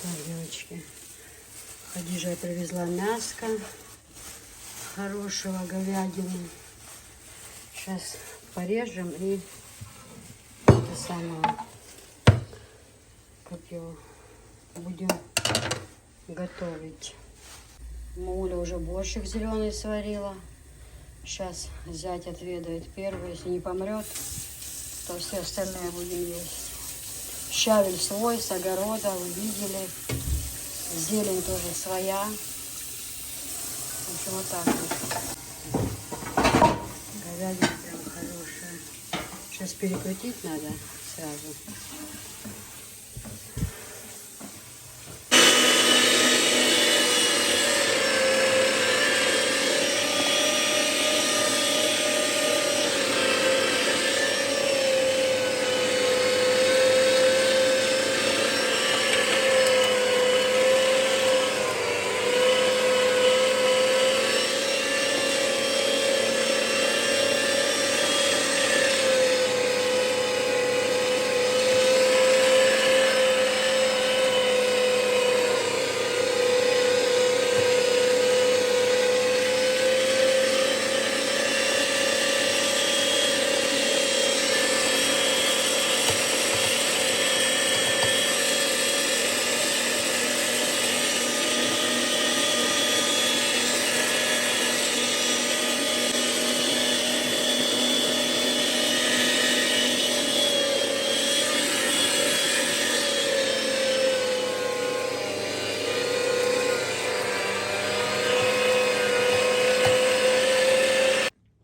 Так, девочки, Хадижа привезла мяско хорошего, говядины. Сейчас порежем и это самое, как его, будем готовить. Мамуля уже борщик зеленый сварила. Сейчас зять отведает первый. Если не помрет, то все остальные будем есть. Щавель свой, с огорода, вы видели. Зелень тоже своя. В общем, вот так вот. Говядина прям хорошая. Сейчас перекрутить надо сразу.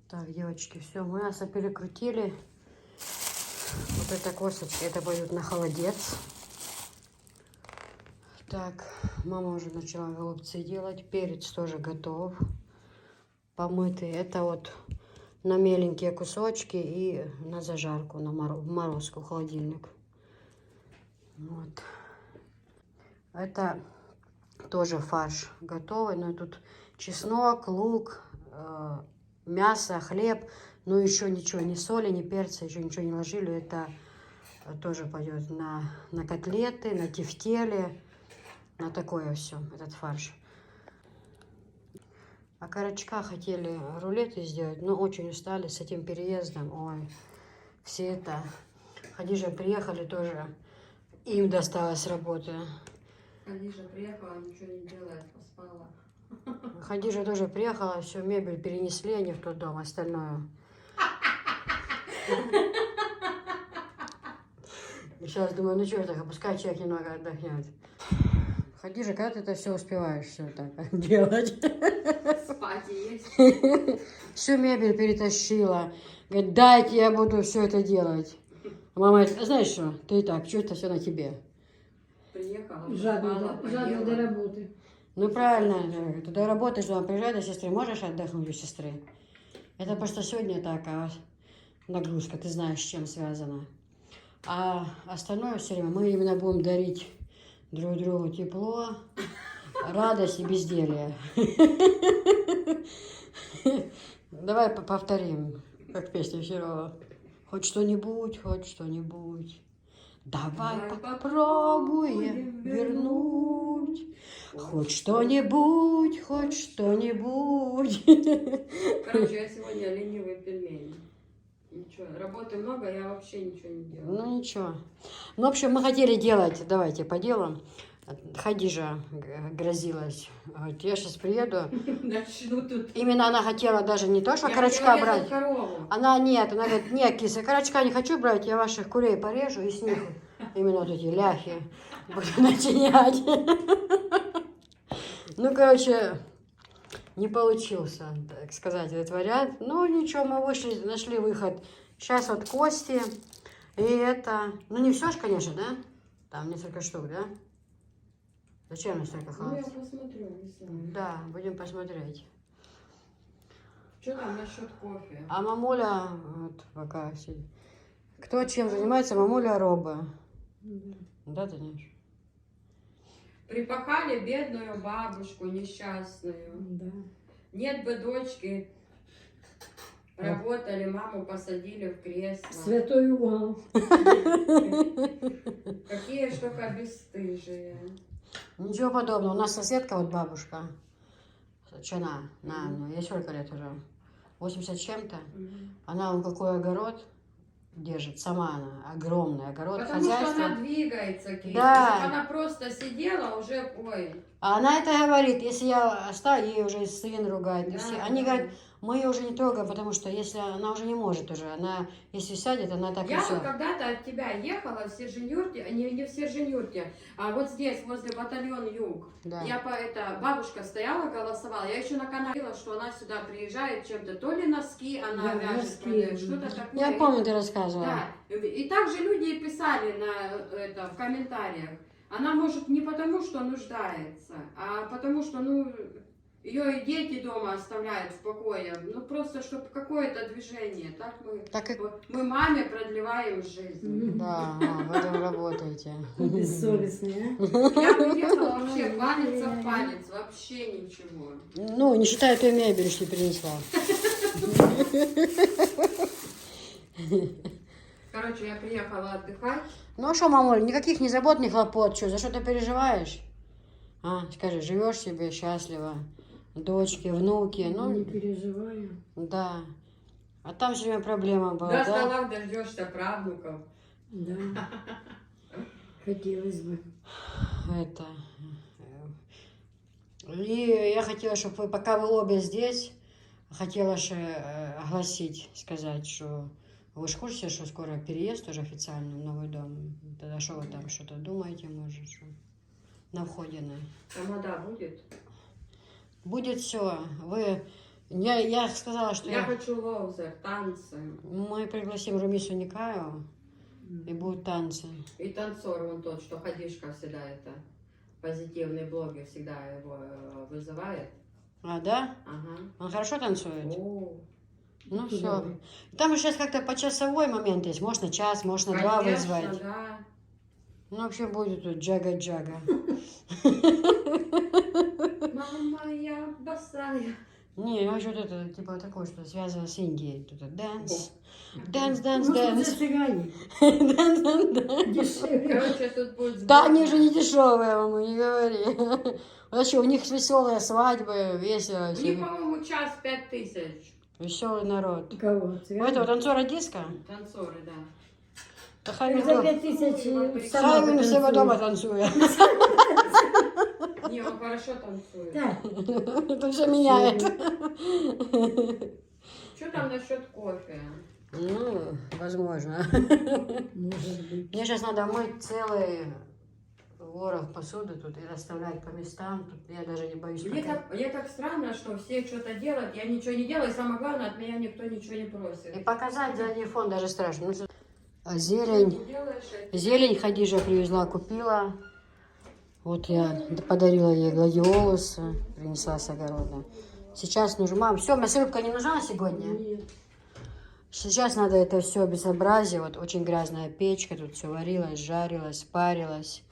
Так, девочки, все, мясо перекрутили. Вот это косточки, это пойдут на холодец. Так, мама уже начала голубцы делать. Перец тоже готов. Помытый. Это вот на меленькие кусочки и на зажарку, на морозку, в холодильник. Вот. Это тоже фарш готовый, но тут чеснок, лук, мясо, хлеб, но еще ничего, ни соли, ни перца, еще ничего не ложили. Это тоже пойдет на котлеты, на тефтели, на такое все, этот фарш. А карачка хотели рулеты сделать, но очень устали с этим переездом. Ой, все это. Хадижа приехали тоже, им досталось работы. Хадижа приехала, ничего не делает, поспала. Хадижа тоже приехала, всю мебель перенесли они в тот дом, остальное. Сейчас думаю, ну что так, пускай человек немного отдохнет. Хадижа, когда ты это все успеваешь все так делать? Спать есть. Всю мебель перетащила. Говорит, дайте я буду все это делать. Мама говорит, а знаешь что, ты и так, что это все на тебе? Приехала, Жадно до работы. Ну правильно, ты до работы же приезжай до сестры, можешь отдохнуть у сестры? Это просто сегодня такая нагрузка, ты знаешь, с чем связана. А остальное все время мы именно будем дарить друг другу тепло, радость и безделье. Давай повторим, как песня Серова. Хоть что-нибудь, хоть что-нибудь. Давай попробуем вернуть. Хоть что-нибудь, хоть что-нибудь. Короче, я сегодня ленивый пельмень. Ничего, работы много, я вообще ничего не делаю. Ну ничего. Ну, в общем, мы хотели делать, давайте по делам. Хадижа грозилась. Говорит, я сейчас приеду. Начну тут. Именно она хотела даже не то, что карачка брать. Она нет, она говорит, нет, киса, карачка не хочу брать, я ваших курей порежу и с них именно вот эти ляхи буду начинять. Ну, короче, не получился, так сказать, этот вариант. Ну, ничего, мы вышли, нашли выход. Сейчас вот кости и это. Ну, не все ж, конечно, да? Там несколько штук, да? Зачем мне столько Ну, холодца? я посмотрю, не знаю. Да, будем посмотреть. Что там насчет кофе? А мамуля, вот пока сидит. Кто чем занимается, мамуля Роба. Да, Танюш? Припахали бедную бабушку несчастную. Да. Нет бы дочки Работали, маму посадили в кресло. Святой угол. Какие ж только бесстыжие. Ничего подобного. У нас соседка, вот бабушка, Чана, на Анну, ей сколько лет уже? 80 с чем-то. Она он какой огород держит, сама она, огромный огород, Потому хозяйство. что она двигается, Кейт. Да. Если бы она просто сидела, уже, ой. А она это говорит, если я оставлю, ей уже сын ругает. и Да, все. Они да. говорят, мы ее уже не трогаем, потому что если она уже не может уже, она, если сядет, она так и Я все. вот когда-то от тебя ехала в Сержинюрте, не в Сержинюрте, а вот здесь, возле батальона Юг. Да. Я бабушка стояла, голосовала. Я еще на канале видела, что она сюда приезжает чем-то, то ли носки она Да, вяжет, носки. продает, что-то такое. Я помню, ты рассказывала. Да. И также люди писали в комментариях. Она может не потому, что нуждается, а потому что, ее и дети дома оставляют в покое. Ну, просто, чтобы какое-то движение. Так мы маме продлеваем жизнь. Да, в этом работаете. Бессовестные, а? Я уехала вообще палец в палец, вообще ничего. Ну, не считая той мебели, что ты принесла. Короче, я приехала отдыхать. Ну а что, мамуль, никаких ни забот, ни хлопот, что, за что ты переживаешь? А, скажи, живешь себе счастливо, дочки, внуки, Не ну, переживаю. да. А там все время проблема была, До да? стола дождешься правнуков. Да. Хотелось бы. Это... И я хотела, чтобы вы, пока вы обе здесь, хотела же огласить, сказать, что вы же в курсе, что скоро переезд уже официально в новый дом. Тогда что вы там что-то думаете, может, что на входе на... Тамада будет? Будет все. Вы... Я сказала, что Я хочу лоузер, танцы. мы пригласим Румису Никаю, и будут танцы. И танцор вон тот, что Ходишка всегда это, позитивный блогер всегда его вызывает. А, да? Ага. Он хорошо танцует? О, Ну все. Там сейчас как-то почасовой момент есть. Можно час, можно два конечно, вызвать. да. Ну, вообще будет тут джага-джага. Мама, я босая. Не, я вот это, типа, такое, что связано с Индией. Тут дэнс. Дэнс, Ну, дэнс, что за дэнс. цыгане? Дэнс, дэнс, дэнс. Дешевле. Короче, тут будет Да, они же не дешевые, мама, не говори. Вот что, у них веселые свадьбы, весело. У них, по-моему, час 5000. Веселый народ. Кого? У Цыгане? этого танцора диска? Танцоры, да. Да хай За он 5000 сама Хай он у себя потанцует. дома танцует. Не, он хорошо танцует. Да. Это все меняет. Что там насчет кофе? Ну, возможно. Может быть. Мне сейчас надо мыть целый ворох посуды тут и расставлять по местам. Тут я даже не боюсь. Мне так странно, что все что-то делают, я ничего не делаю, и самое главное, от меня никто ничего не И просит. показать задний фон даже страшно. Ну, а зелень. Ты делаешь это? Зелень Хадижа привезла, купила. Вот я подарила ей гладиолусы, принесла с огорода. Сейчас нужно... Мам, все, мясорубка не нужна на сегодня? Нет. Сейчас надо это все безобразие. Вот очень грязная печка, тут все варилось, жарилось, парилось.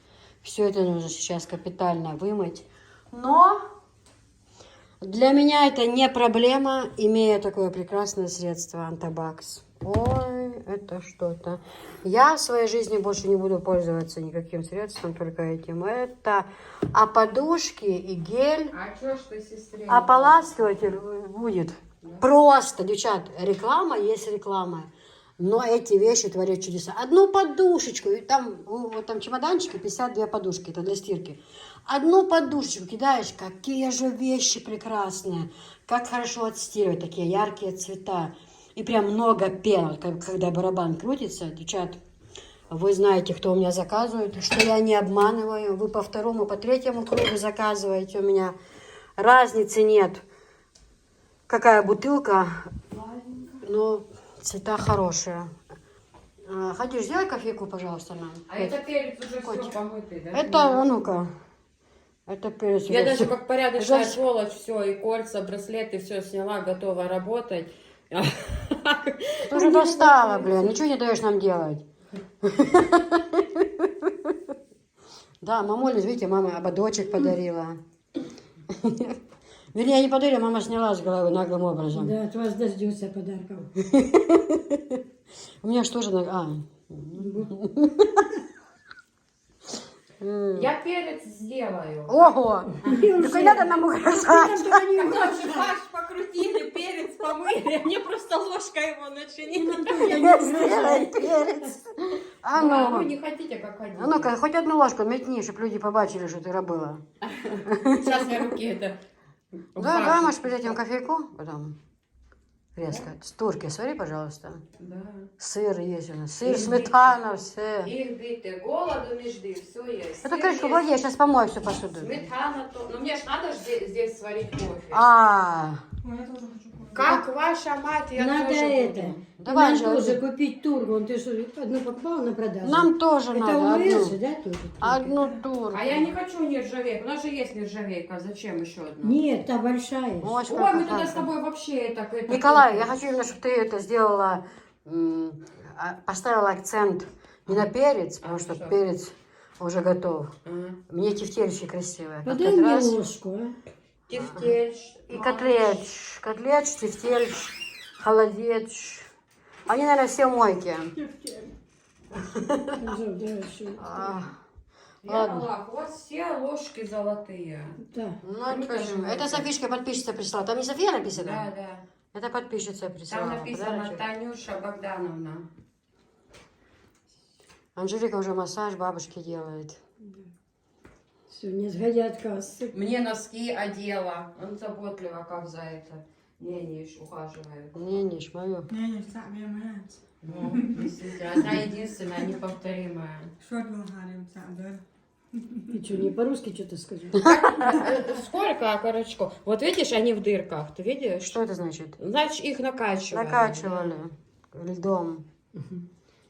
Все это нужно сейчас капитально вымыть. Но для меня это не проблема, имея такое прекрасное средство Антабакс. Ой, это что-то. Я в своей жизни больше не буду пользоваться никаким средством, только этим. Это подушки и гель. А чё ж ты, сестре? Ополаскиватель будет. Просто, девчат, реклама есть реклама. Но эти вещи творят чудеса. Одну подушечку, и там, вот там чемоданчики, 52 подушки, это для стирки. Одну подушечку кидаешь, какие же вещи прекрасные. Как хорошо отстирывать, такие яркие цвета. И прям много пены, вот когда барабан крутится. Девчат, вы знаете, кто у меня заказывает, что я не обманываю. Вы по второму, по третьему кругу заказываете у меня. Разницы нет. Какая бутылка, но цвета хорошие. Ходишь, сделай кофейку, пожалуйста, нам. А это перец уже Котик. все помытый, да? Это, ну-ка, это перец. Я уже даже всё. как порядочная Уже- сволочь, все, и кольца, браслеты, все сняла, готова работать. Ты уже достала, блин, ничего не даешь нам делать. Да, мамуля, видите, мама ободочек подарила. Вернее, не подарили, мама сняла с головы наглым образом. Да, от вас дождется подарков. У меня что же... Я перец сделаю. Ого! Так не надо нам угрожать. Короче, фарш покрутили, перец помыли, мне просто ложкой его начинили. Сделай перец. А Ну, ну, не хотите, как хотите. а ну-ка, хоть одну ложку метни, чтобы люди побачили, что ты робила. Сейчас я руки это... Да, да, можешь пить этим кофейку потом. Резко. С турки свари, пожалуйста. Да. Сыр есть у нас. Сыр, сметана, все. Их бити, голоду не жди, все есть. Это Сыр крышку есть, клади, я сейчас помою всю посуду. Сметана то. Ну мне ж надо здесь сварить кофе. А, Как ваша мать, я Надо тоже это. буду. Давай, Нам Анжела, тоже иди. купить турку. Он ты что, одну покупала на продажу? нам тоже Это надо у Эльзы, одну. да, тоже? Одну турку. А я не хочу нержавейку. У нас же есть нержавейка. Зачем еще одну? Нет, та большая. Ой, Ой, мы туда с тобой вообще так это... Николай, я хочу именно, чтобы ты это сделала, поставила акцент не на перец, потому что что? перец уже готов. Ага. Мне тефтельщи красивые. Подай Как мне раз. ложку, а? Тефтельш. И котлетч, тефтельч, холодец. Они, наверное, все в мойке. Анжел, давай еще. Ладно. Ялах, у вас все ложки золотые. Да. Ну, почему? Это Софишка подписчица прислала. Там не София написано? Да, да. Это подписчица прислала. Там написано Подарочек. Танюша Богдановна. Анжелика уже массаж бабушке делает. Все, не сгодят кассы. Мне носки одела. Он заботливо как за это. Не ухаживает. Не, мою. Nee, je staat weer mijn hand. Ну, действительно, она единственная, неповторимая. Short wil gaan in het deur. Ты что, не по-русски что-то сказал? Сколько окорочков? Вот видишь, они в дырках. Ты видишь? Что это значит? Значит, их накачивали. Накачивали льдом.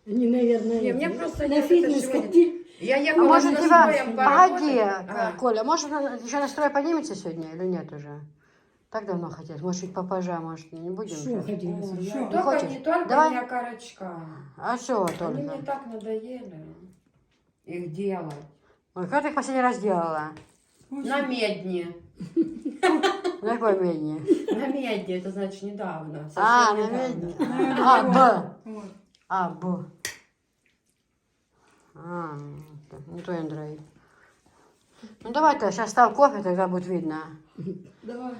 Они, наверное, Не, мне эти, просто на нет, фитнес это ходили. Я А ехала может, на тебя... своем Погоди, поработать. Коля, может, еще настрой поднимется сегодня или нет уже? Так давно хотелось. Может, чуть попозже, может, не будем? Что уже? ходили? Ой, Что? Ты только хочешь? не только Давай. не окорочка. А что Они только? мне так надоели их делать. Ой, как ты их последний раз делала? На медне. На какой медне? На медне, это значит недавно. совсем А, на недавно. медне. А, Б. Вот. А, Б. Не то, Андрей. Ну, давай-то, сейчас стал кофе, тогда будет видно. Давай.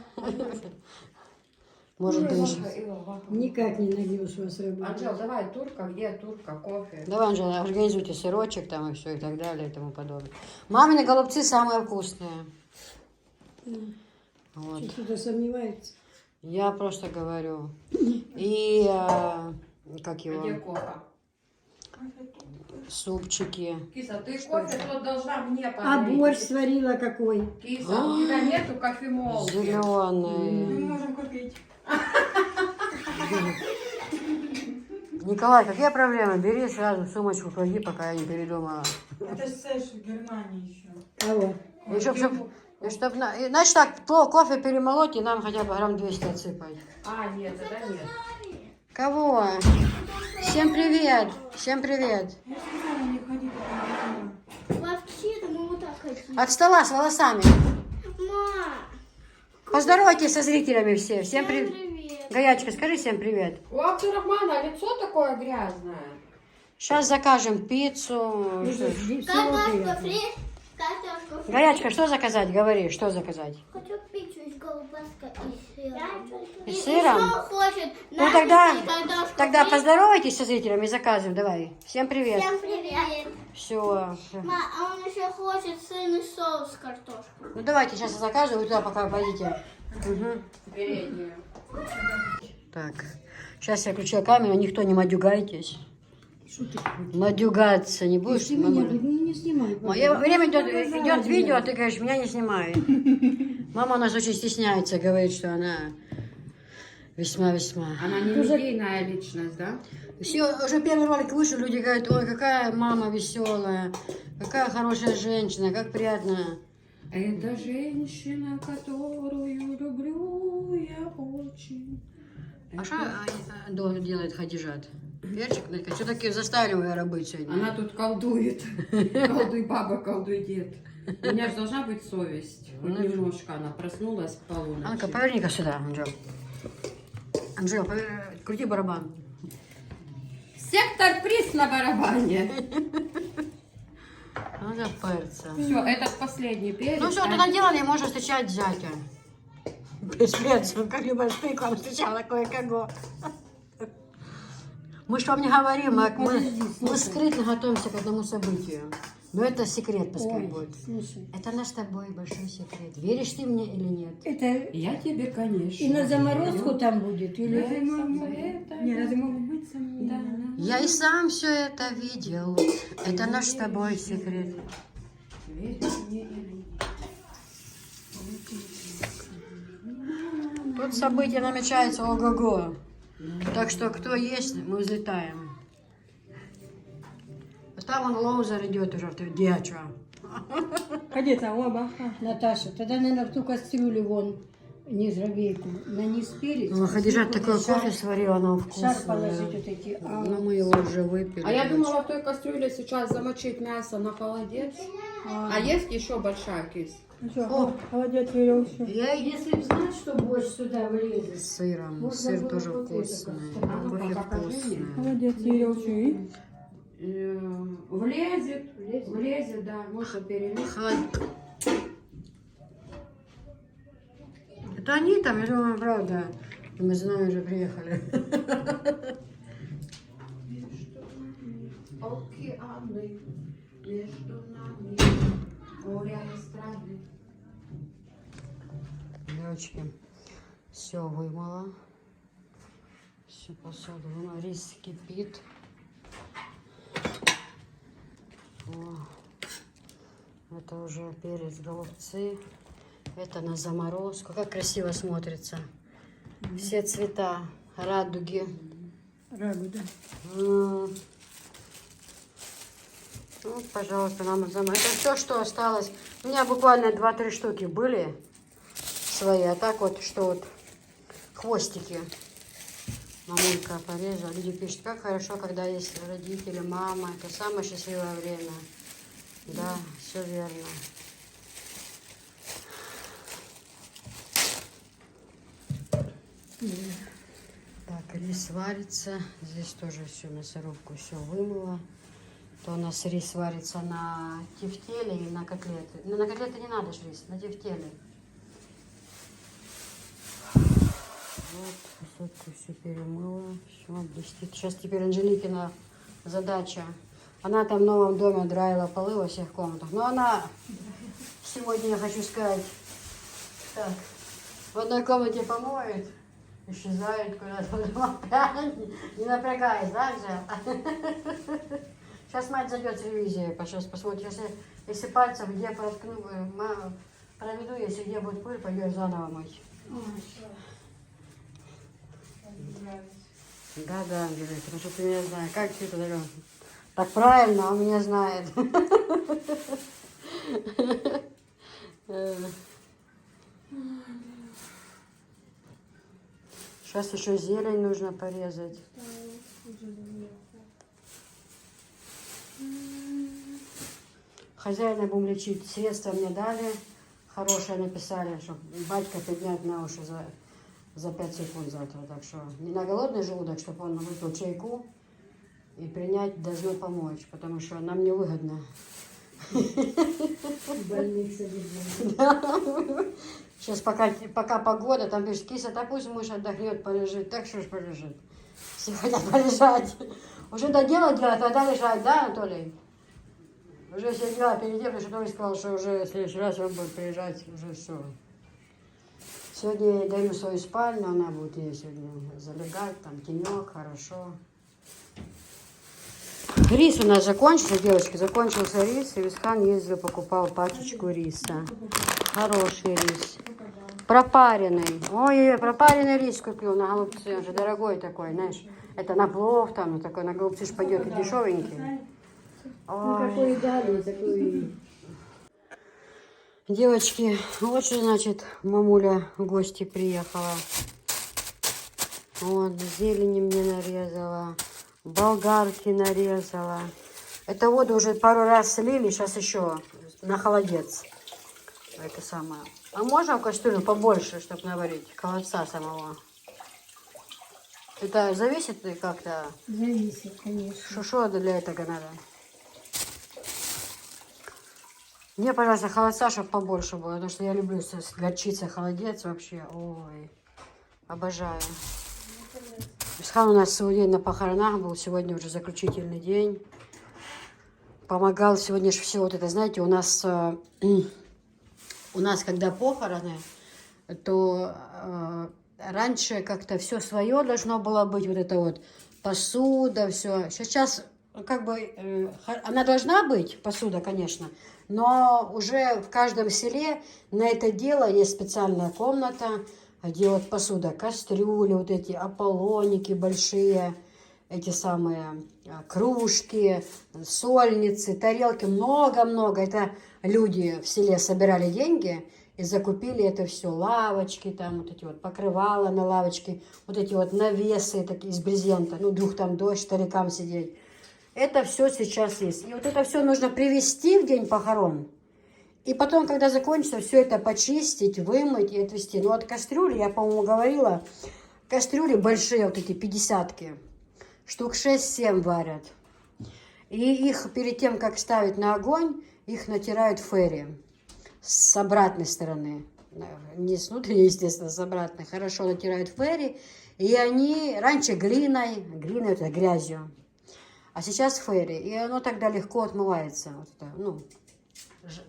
Может, дышит. Никак не найдешь вас работу. Анжел, давай, турка, где турка, кофе? Давай, Анжела, организуйте сырочек там и все, и так далее, и тому подобное. Мамины голубцы самые вкусные. Вот. Что кто-то сомневается. Я просто говорю. И, как Где его, кофе? супчики. Киса, ты кофе тут должна мне А подарить. борщ сварила какой? Киса, у тебя нету кофемолки. We Зеленые. moeten kwijt. Николай, какие проблемы? Бери сразу сумочку, клади, пока я не передумала. Het is 6 в Германии еще. А вот. И чтоб, значит так, кофе перемолоть и нам хотя бы грамм 200 отсыпать. А, нет, тогда нет. Кого? Всем привет! Всем привет! Я сказала, не ходи по Вообще-то мы вот так хотим. От стола с волосами. Ма, Поздоровайтесь со зрителями все. Всем всем привет. привет. Гаячка, скажи всем привет. У Абдурахмана лицо такое грязное. Сейчас закажем пиццу. Ну, Что- всего Картошка приятного. фри, картошка фри. Горячка, что заказать? Говори, что заказать? Хочу пиццу из колбаска и сыра. И сыром? Еще хочет Ну тогда, наггетсы и картошку тогда фри. поздоровайтесь со зрителями и заказываем. Давай. Всем привет. Всем привет. Все. Ма, а он еще хочет сырный соус с картошкой. Ну давайте сейчас я заказываю, вы туда пока пойдите. Угу. Переднюю. Так. Сейчас я включаю камеру, никто не мадюгайтесь. Что ты? Мадюгаться не будешь? Если меня, мамуль? ну не снимай. Мое время Показала идет видео, а меня. ты говоришь, меня не снимай. Мама у нас очень стесняется, говорит, что она весьма-весьма. Она не Уже- медийная личность, да? Все, уже первый ролик вышел, люди говорят, ой, какая мама веселая, какая хорошая женщина, как приятно. Это женщина, которую люблю я очень. А что делает Хадижат? Перчик? Все-таки заставили ее работать сегодня. Она тут колдует. Колдуй баба, колдуй дед. У меня же должна быть совесть. Хоть Ну, немножко она проснулась к Анка, полуночи. поверни-ка сюда, Анжел. Анжел, крути барабан. Сектор приз на барабане. Надо перца. Все, этот последний перец. Ну все, а- ты наделали, можно встречать зятя. Без перца, как любая шпилька вам встречала кое-кого. Мы же вам не говорим, мы скрытно готовимся к одному событию. Но это секрет пускай Ой, будет. слушай, Это наш с тобой большой секрет. Веришь ты мне или нет? это Я тебе, конечно. и на заморозку там будет? Или... Не, разве могут быть сомнения? Я и сам все это видел. Это наш с тобой секрет. Тут событие намечается ого-го. Так что кто есть, мы взлетаем. Там он лоузер идет уже, ты дьячо. Ходи там, оба. Наташа, тогда, наверное, в ту кастрюлю вон, нержавейку, на низ перец. Ну, Хадижа такой шар- кофе сварила, но Шар вкусный. положить вот эти. Но мы его уже выпили. А я думала в той кастрюле сейчас замочить мясо на холодец. А есть еще большая кисть? Ну что, холодец велел все. Я Если б знать, что борщ сюда влезет. с сыром. Можно Сыр было тоже вот это вкусный. как-то. Кофе покажи вкусный. мне. Холодец велел все. Влезет, да, можно перелить. Это они там, я думаю, правда. Мы знаем, уже приехали. Океаны между нами, моря и страны. Девочки, все вымыла. Всю посуду вымыла. Рис кипит. О, это уже перец, голубцы. Это на заморозку. Как красиво смотрится. Все цвета радуги. Рагу, да. Ну, пожалуйста, нам это все, что осталось. У меня буквально 2-3 штуки были свои. А так вот, что вот хвостики. Мамулька порезала. Люди пишут, как хорошо, когда есть родители, мама. Это самое счастливое время. Да, все верно. Так, рис варится. Здесь тоже все, мясорубку все вымыла. То у нас рис варится на тефтеле и на котлеты. Ну, на котлеты не надо ж рис, на тефтеле. Вот, посудку все перемыла. Все, блестит. Сейчас теперь Анжеликина задача. Она там в новом доме драила полы во всех комнатах. Но она сегодня, я хочу сказать, так, в одной комнате помоет, исчезает куда-то, потом опять, не напрягаясь, да, Анжел? Сейчас мать зайдет с ревизией, сейчас посмотрит, если пальцем где проткну, проведу, если где будет пыль, пойдешь заново мыть. Да, Анжелика, потому что ты меня знаешь, как ты это даешь? Так правильно, он меня знает. Сейчас еще зелень нужно порезать. Хозяина будем лечить. Средства мне дали. Хорошее написали, чтобы батька поднять на уши за 5 секунд завтра. Так что не на голодный желудок, чтобы он выпил чайку и принять должно помочь, потому что нам невыгодно. Больных содержать. Сейчас пока погода, там пишет, киса, да пусть муж отдохнет, полежит. Так что ж полежит. Все хотят полежать. Уже до дела делать, тогда лежать, да, Анатолий? Уже все дела впереди, потому что Анатолий сказал, что уже в следующий раз он будет приезжать, уже все. Сегодня я даю свою спальню, она будет ей сегодня залегать, там тенек, хорошо. Рис у нас закончился, девочки, закончился рис, и Вискан ездил, покупал пачечку риса. Хороший рис. Пропаренный. Ой, пропаренный рис купил на голубцы, он же дорогой такой, знаешь. Это на плов там, ну, такой на голубцы ж пойдет и дешевенький. Ну, Ой. какой дали, такой и... Девочки, вот что значит мамуля в гости приехала. Вот, зелени мне нарезала, болгарки нарезала. Это воду уже пару раз слили, сейчас еще на холодец. Это самое. А можно в кастрюлю побольше, чтобы наварить холодца самого? Это зависит и как-то? Зависит, конечно. Что для этого надо? Мне, пожалуйста, холодца, чтобы побольше было, потому что я люблю с горчицей холодец вообще. Ой, обожаю. Исхан у нас целый день на похоронах был, сегодня уже заключительный день. Помогал сегодня же все вот это, знаете, у нас когда похороны, то раньше как-то все свое должно было быть, вот это вот посуда, все. Сейчас как бы она должна быть, посуда, конечно, но уже в каждом селе на это дело есть специальная комната, где вот посуда, кастрюли, вот эти аполлоники большие, эти самые кружки, сольницы, тарелки, много-много. Это люди в селе собирали деньги и закупили это все. Лавочки там, вот эти вот покрывала на лавочке, вот эти вот навесы такие из брезента. Ну, вдруг там дождь, старикам сидеть. Это все сейчас есть. И вот это все нужно привезти в день похорон. И потом, когда закончится, все это почистить, вымыть и отвезти. Ну, вот кастрюли, я, по-моему, говорила, кастрюли большие, вот эти 50-ки. Штук 6-7 варят. И их перед тем, как ставить на огонь, их натирают ферри с обратной стороны. Не с внутренней, естественно, с обратной. Хорошо натирают ферри. И они раньше глиной это грязью. А сейчас ферри. И оно тогда легко отмывается. Вот это, ну,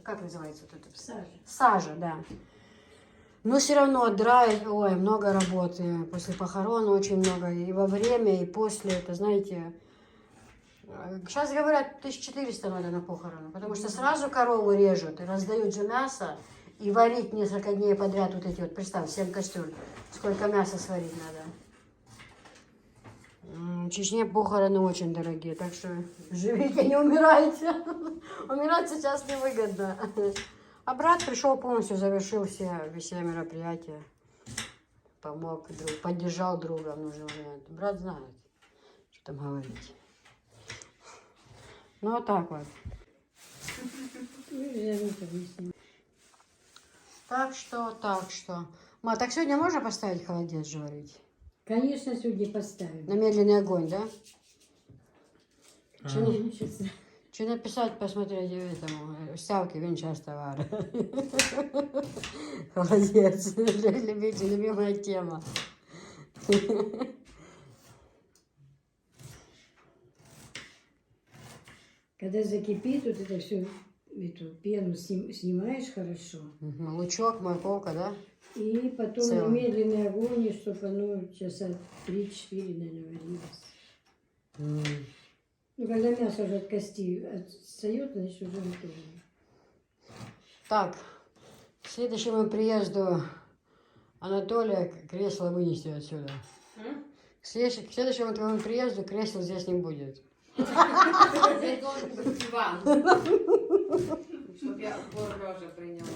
как называется вот это? Сажа. Сажа, да. Но все равно драйв, ой, много работы. После похорон очень много. И во время, и после, это, знаете... Сейчас говорят, 1400 надо на похороны. Потому что сразу корову режут, и раздают же мясо. И варить несколько дней подряд вот эти вот, представь, 7 кастрюль. Сколько мяса сварить надо. В Чечне похороны очень дорогие. Так что живите, не умирайте. Умирать сейчас невыгодно. А брат пришел, полностью завершил все мероприятия. Помог, поддержал друга в нужный момент. Брат знает, что там говорить. Ну, вот так вот. Так что. Ма, так сегодня можно поставить холодец жарить? Конечно, сегодня поставим. На медленный огонь, да? Получится. Что написать, посмотреть этому, ставки венчастого. Холодец, любимая тема. Когда закипит, вот это все, эту пену снимаешь хорошо. Лучок, морковка, да? И потом Целое. на медленный огонь, чтобы оно часа 3-4, наверное, варилось. Ну, когда мясо уже от кости отстает, значит, уже готово. Так, к следующему приезду Анатолия кресло вынести отсюда. К следующему твоему приезду кресла здесь не будет. Здесь должен быть диван. Чтобы я лежа приняла.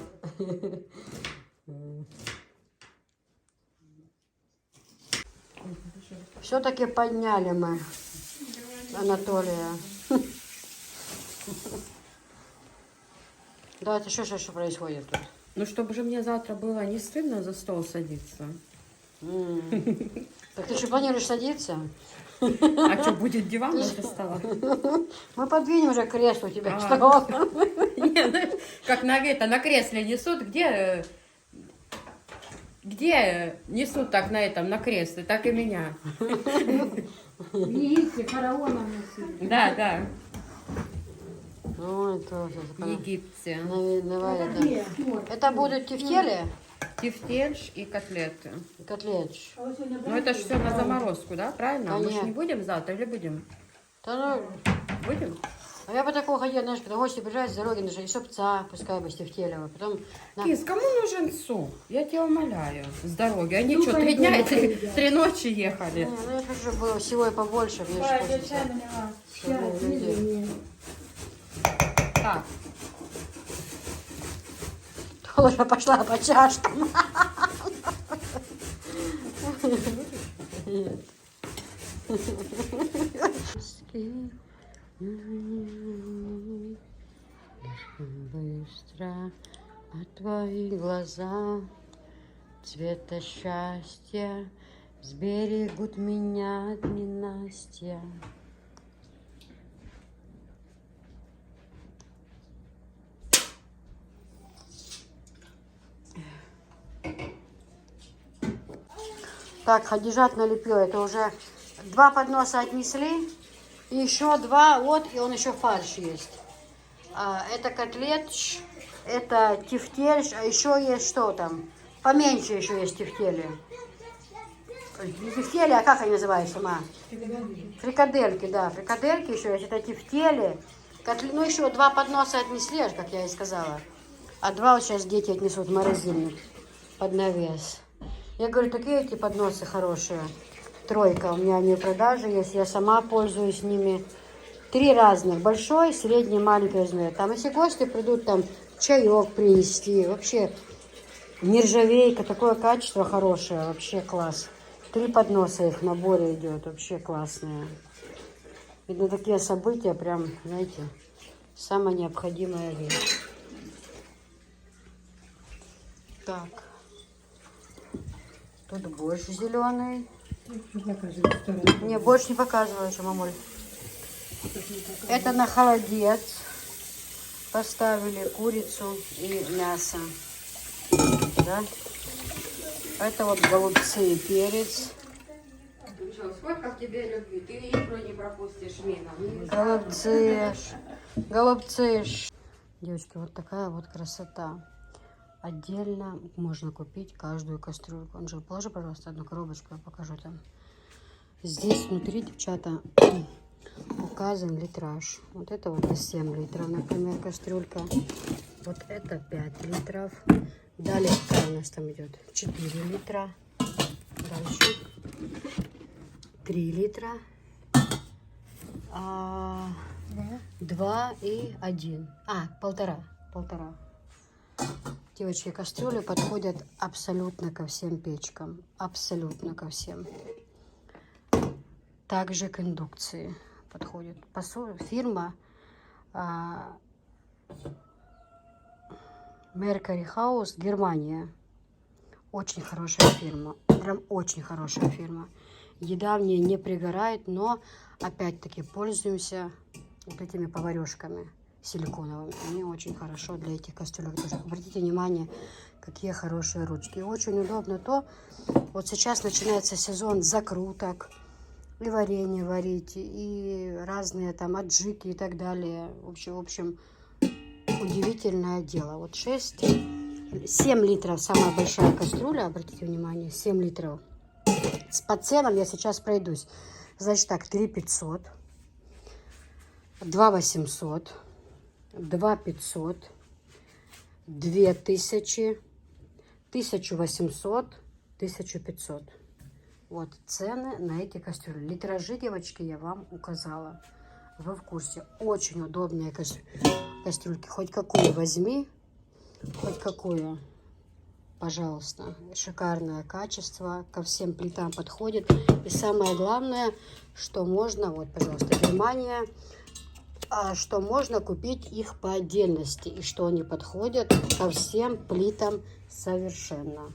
Все-таки подняли мы Анатолия. Да, это что происходит тут? Ну, чтобы же мне завтра было не стыдно за стол садиться. Так ты что, планируешь садиться? А что, будет диван возле стола? Мы подвинем уже кресло у тебя, А. что? Не, знаешь, как на кресле несут, где несут так на кресле, так и меня. В Египте фараона носили. Да, Ой, тоже. в Египте. Давай, Это это. где? Вот. Это будут тефтели? Тефтельш и котлеты. Котлетч. А вот сегодня Ну, это же все на заморозку, да, правильно? Мы же Конечно. не будем завтра или будем? Да ну, Будем? а я бы такого хотела, знаешь, когда гости приезжают с дороги, даже и супца, пускай бы с тефтелева. Потом на... Кис, кому нужен суп? Я тебя умоляю. С дороги. Они Ну, что, 3 пойду, дня, пойду. 3 ночи ехали? Ну, я хочу, чтобы было всего и побольше. Мне же хочется. Сейчас, Чтобы людей. медленнее. Так, Тоже пошла по чашкам. Быстро, а твои глаза цвета счастья сберегут меня от ненастья. Так, Хадижат налепил. Это уже 2 подноса отнесли. И еще 2, вот, и он еще фарш есть. Это котлетч, это тефтельш, а еще есть что там? Поменьше еще есть тефтели. Не тефтели, а как они называются, ма? Фрикадельки, да. Фрикадельки еще есть, это тефтели. Ну, еще 2 подноса отнесли, аж, как я и сказала. А 2 вот сейчас дети отнесут в морозильник под навес. Я говорю, такие эти подносы хорошие. 3, у меня они в продаже есть, я сама пользуюсь ними. 3 разных, большой, средний, маленький размер. Там, если гости придут, там, чаек принести, вообще, нержавейка, такое качество хорошее, вообще класс. 3 подноса их в наборе идет, вообще классные. Видно, такие события, прям, знаете, самая необходимая вещь. Так. Тут борщ зеленый. Не, борщ не показываю еще, мамуль. Это на холодец. Поставили курицу и мясо. Да? Это вот голубцы и перец. Ну что, сколько в тебе любви? Ты икру не пропустишь мимо. Голубцы. Голубцы. Девочки, вот такая вот красота. Отдельно можно купить каждую кастрюльку. Анжел, положи, пожалуйста, одну коробочку, я покажу там. Здесь внутри, девчата, указан литраж. Вот это вот 7 литров, например, кастрюлька. Вот это 5 литров. Далее какая у нас там идет? 4 литра. Дальше 3 литра. 2 и 1. 1,5. Девочки, кастрюли подходят абсолютно ко всем печкам. Абсолютно ко всем. Также к индукции подходит. Фирма Mercury House, Германия. Очень хорошая фирма. Прям очень хорошая фирма. Еда в ней не пригорает, но опять-таки пользуемся вот этими поварешками силиконовыми. Они очень хорошо для этих кастрюлек тоже. Обратите внимание, какие хорошие ручки. И очень удобно то, вот сейчас начинается сезон закруток, и варенье варить, и разные там аджики и так далее. В общем, удивительное дело. Вот 7 литров самая большая кастрюля, обратите внимание, 7 литров. По ценам я сейчас пройдусь. Значит так, 3 500, 2 800, 2 500, 2000, 1800, 1500. Вот цены на эти кастрюли. Литражи, девочки, я вам указала. Вы в курсе. Очень удобные кастрюльки. Хоть какую возьми, хоть какую. Пожалуйста. Шикарное качество. Ко всем плитам подходит. И самое главное, что можно, вот, пожалуйста, Германия, что можно купить их по отдельности. И что они подходят ко всем плитам совершенно.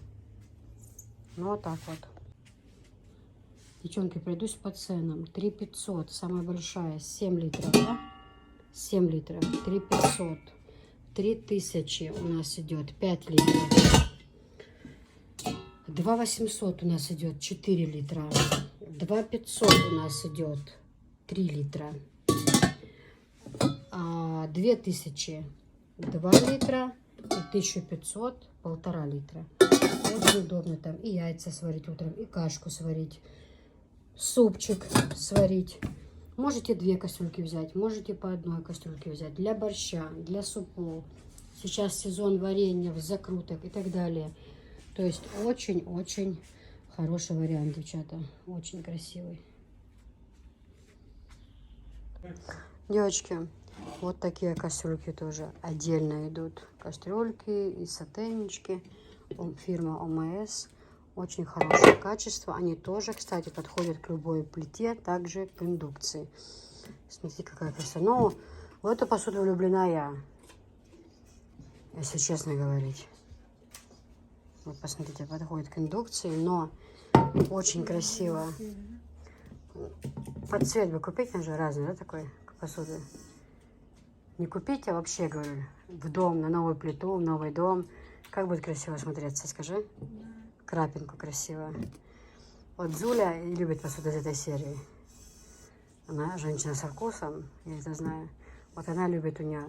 Ну, вот так вот. Девчонки, пройдусь по ценам. 3 500, самая большая, 7 литров, да? 7 литров, 3 500. 3000 у нас идет, 5 литров. 2 800 у нас идет, 4 литра. 2 500 у нас идет, 3 литра. 2000, 2 литра. И 1500, 1,5 литра. Очень удобно там и яйца сварить утром, и кашку сварить. Супчик сварить. Можете 2 кастрюльки взять, можете по 1 кастрюльке взять. Для борща, для супов. Сейчас сезон варенья, закруток и так далее. То есть очень-очень хороший вариант, девчата. Очень красивый. Девочки, вот такие кастрюльки тоже отдельно идут. Кастрюльки и сотейнички. Фирма ОМС. Очень хорошее качество. Они тоже, кстати, подходят к любой плите, также к индукции. Смотрите, какая красота. Но в эту посуду влюблена я. если честно говорить. Вот посмотрите, подходит к индукции, но очень красиво. Под цвет бы купить, он же разный, да, такой посуды. Не купить, а вообще, говорю, в дом, на новую плиту, в новый дом. Как будет красиво смотреться, скажи? Крапинку красиво. Вот Зуля любит посуду из этой серии. Она женщина со вкусом, я это знаю. Вот она любит, у нее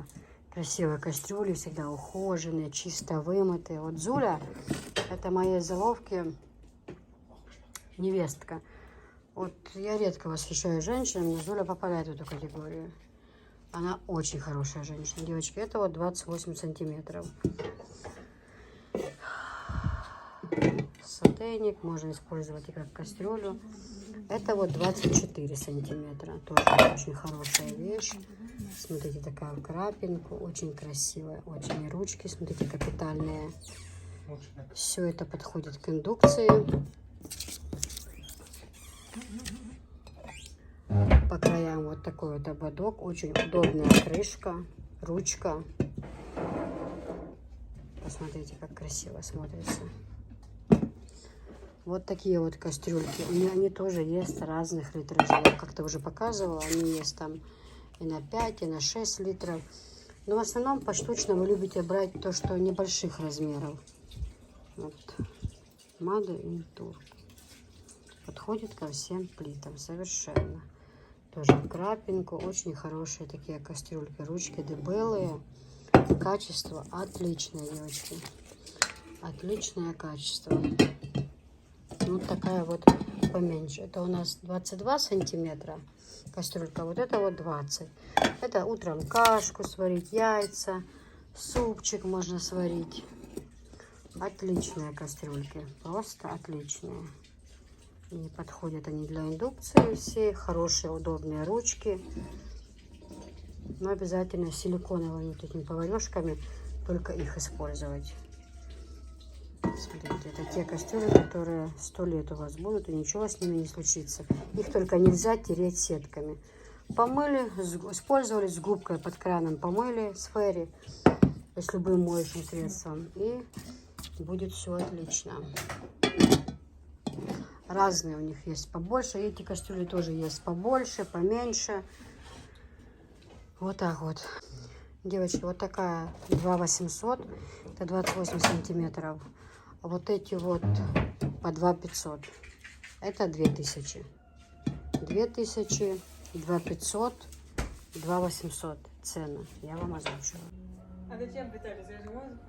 красивые кастрюли, всегда ухоженные, чисто вымытые. Вот Зуля, это моей заловки невестка. Вот я редко восхищаю женщин, но Зуля попадает в эту категорию. Она очень хорошая женщина. Девочки, это вот 28 сантиметров. Сотейник можно использовать и как кастрюлю. Это вот 24 сантиметра. Тоже очень хорошая вещь. Смотрите, такая крапинка. Очень красивая. Очень ручки, смотрите, капитальные. Все это подходит к индукции. По краям вот такой вот ободок. Очень удобная крышка, ручка. Посмотрите, как красиво смотрится. Вот такие вот кастрюльки. У меня они тоже есть разных литражей. Я как-то уже показывала. Они есть там и на 5, и на 6 литров. Но в основном поштучно вы любите брать то, что небольших размеров. Вот. Made in Turkey. Подходит ко всем плитам совершенно. Тоже в крапинку. Очень хорошие такие кастрюльки. Ручки дебелые. Качество отличное, девочки. Отличное качество. Вот такая вот поменьше. Это у нас 22 сантиметра кастрюлька. Вот это вот 20. Это утром кашку сварить, яйца, супчик можно сварить. Отличные кастрюльки. Просто отличные. И подходят они для индукции все. Хорошие, удобные ручки. Но обязательно силиконовыми такими поварешками. Только их использовать. Смотрите, это те кастрюли, которые 100 лет у вас будут, и ничего с ними не случится. Их только нельзя тереть сетками. Помыли, использовали с губкой под краном, помыли с фэри, с любым моющим средством, и будет все отлично. Разные у них есть побольше, эти кастрюли тоже есть побольше, поменьше. Вот так вот. Девочки, вот такая 2800, это 28 сантиметров. А вот эти вот по 2500, это 2000. 2000, 2500, 2800 цены. Я вам озвучила. А зачем пытались? Я же музыку.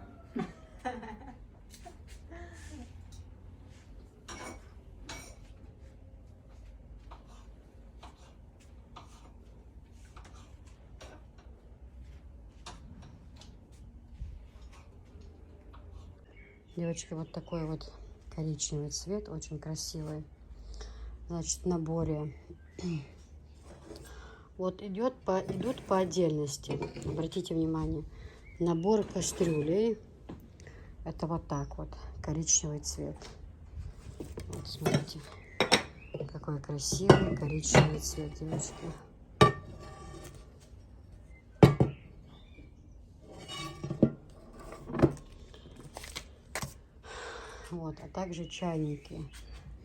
Девочки, вот такой вот коричневый цвет, очень красивый. Значит, в наборе вот идут по отдельности. Обратите внимание, набор кастрюлей. Это вот так вот, коричневый цвет. Вот смотрите, какой красивый коричневый цвет, девочки. Вот, а также чайники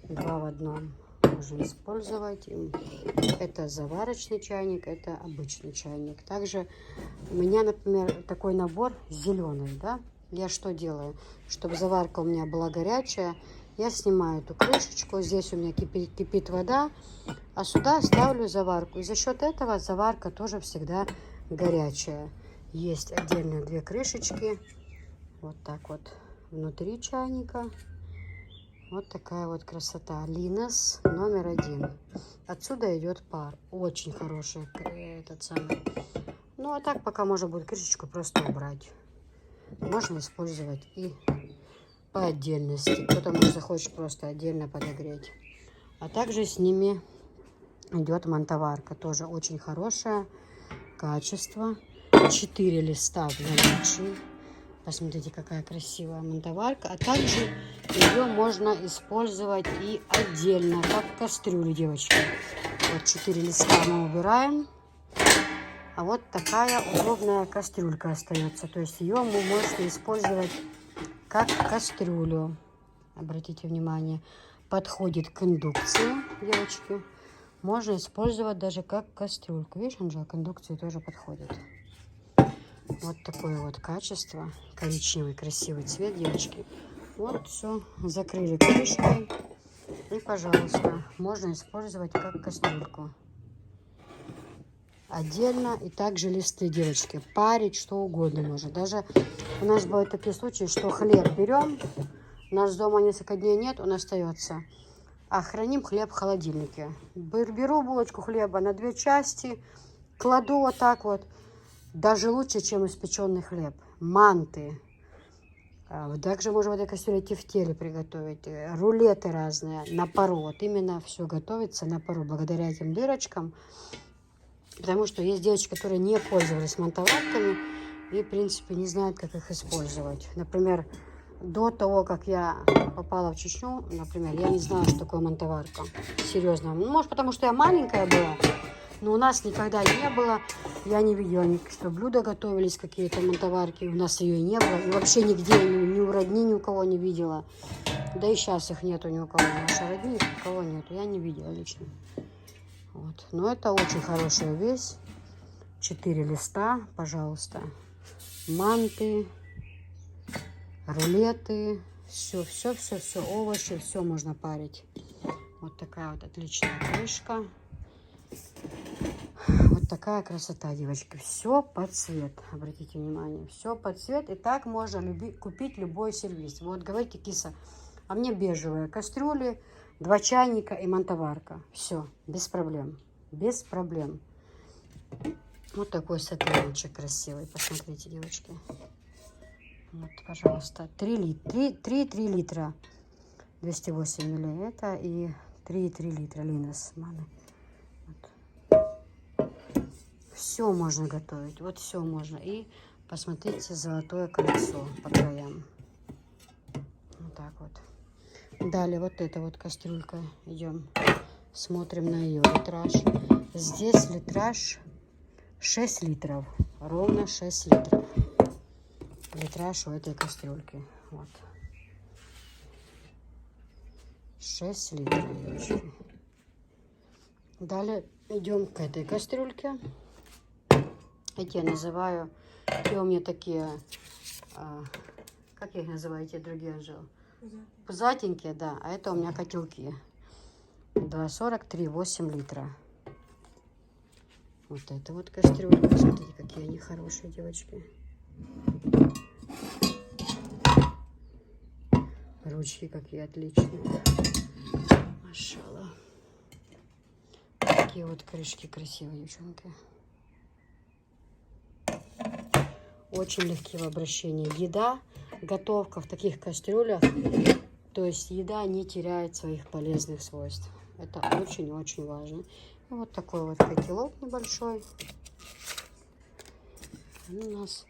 2 в 1 можно использовать. Это заварочный чайник, это обычный чайник. Также у меня, например, такой набор зеленый, да. Я что делаю? Чтобы заварка у меня была горячая, я снимаю эту крышечку. Здесь у меня кипит вода, а сюда ставлю заварку. И за счет этого заварка тоже всегда горячая. Есть отдельно 2 крышечки. Вот так вот. Внутри чайника вот такая вот красота. Линос номер 1. Отсюда идет пар. Очень хороший этот самый. Ну а так пока можно будет крышечку просто убрать. Можно использовать и по отдельности. Кто-то может захочет просто отдельно подогреть. А также с ними идет монтоварка. Тоже очень хорошее качество. 4 листа в наличии. Посмотрите, какая красивая монтоварка. А также ее можно использовать и отдельно, как кастрюлю, девочки. Вот 4 листа мы убираем. А вот такая удобная кастрюлька остается. То есть ее можно использовать как кастрюлю. Обратите внимание, подходит к индукции, девочки. Можно использовать даже как кастрюльку. Видишь, Анжела, к индукции тоже подходит. Вот такое вот качество. Коричневый красивый цвет, девочки. Вот все. Закрыли крышкой. И, пожалуйста, можно использовать как кастрюльку. Отдельно и также листы, девочки. Парить, что угодно можно. Даже у нас бывают такие случаи, что хлеб берем. У нас дома несколько дней нет, он остается. А храним хлеб в холодильнике. Беру булочку хлеба на 2 части. Кладу вот так вот. Даже лучше, чем испеченный хлеб. Манты. Также можно в этой кастрюле тефтели приготовить. Рулеты разные на пару. Вот именно все готовится на пару благодаря этим дырочкам. Потому что есть девочки, которые не пользовались мантоварками и, в принципе, не знают, как их использовать. Например, до того, как я попала в Чечню, например, я не знала, что такое мантоварка. Серьезно. Ну, может, потому что я маленькая была, но у нас никогда не было. Я не видела, что блюда готовились, какие-то мантоварки. У нас ее и не было. И вообще нигде, ни у родни, ни у кого не видела. Да и сейчас их нету ни у кого. Нашей родни ни у кого нету. Я не видела лично. Вот. Но это очень хорошая вещь. 4 листа, пожалуйста. Манты, рулеты, все, овощи, все можно парить. Вот такая вот отличная крышка. Вот такая красота, девочки. Все под цвет. Обратите внимание, все под цвет. И так можно купить любой сервис. Вот говорите, киса, а мне бежевые кастрюли, 2 чайника и мантоварка. Все, без проблем. Без проблем. Вот такой сотейничек красивый. Посмотрите, девочки. Вот, пожалуйста. 3 литра. 208 мл. Это и 3,3 литра Линос маны. Вот. Все можно готовить. Вот все можно. И посмотрите, золотое кольцо по краям. Вот так вот. Далее вот эта вот кастрюлька. Идем. Смотрим на ее литраж. Здесь литраж 6 литров. Ровно 6 литров. Литраж у этой кастрюльки. Вот. 6 литров, девочки. Далее идем к этой кастрюльке. Эти я называю, те у меня такие, как я их называю, эти другие, Анжела? Пузатенькие, да. А это у меня котелки. 2,40, 3,8 литра. Вот это вот кастрюлька. Смотрите, какие они хорошие, девочки. Ручки какие отличные. Машалла. Такие вот крышки красивые, девчонки. Очень легкие в обращении. Еда, готовка в таких кастрюлях. То есть еда не теряет своих полезных свойств. Это очень-очень важно. И вот такой вот котелок небольшой. У нас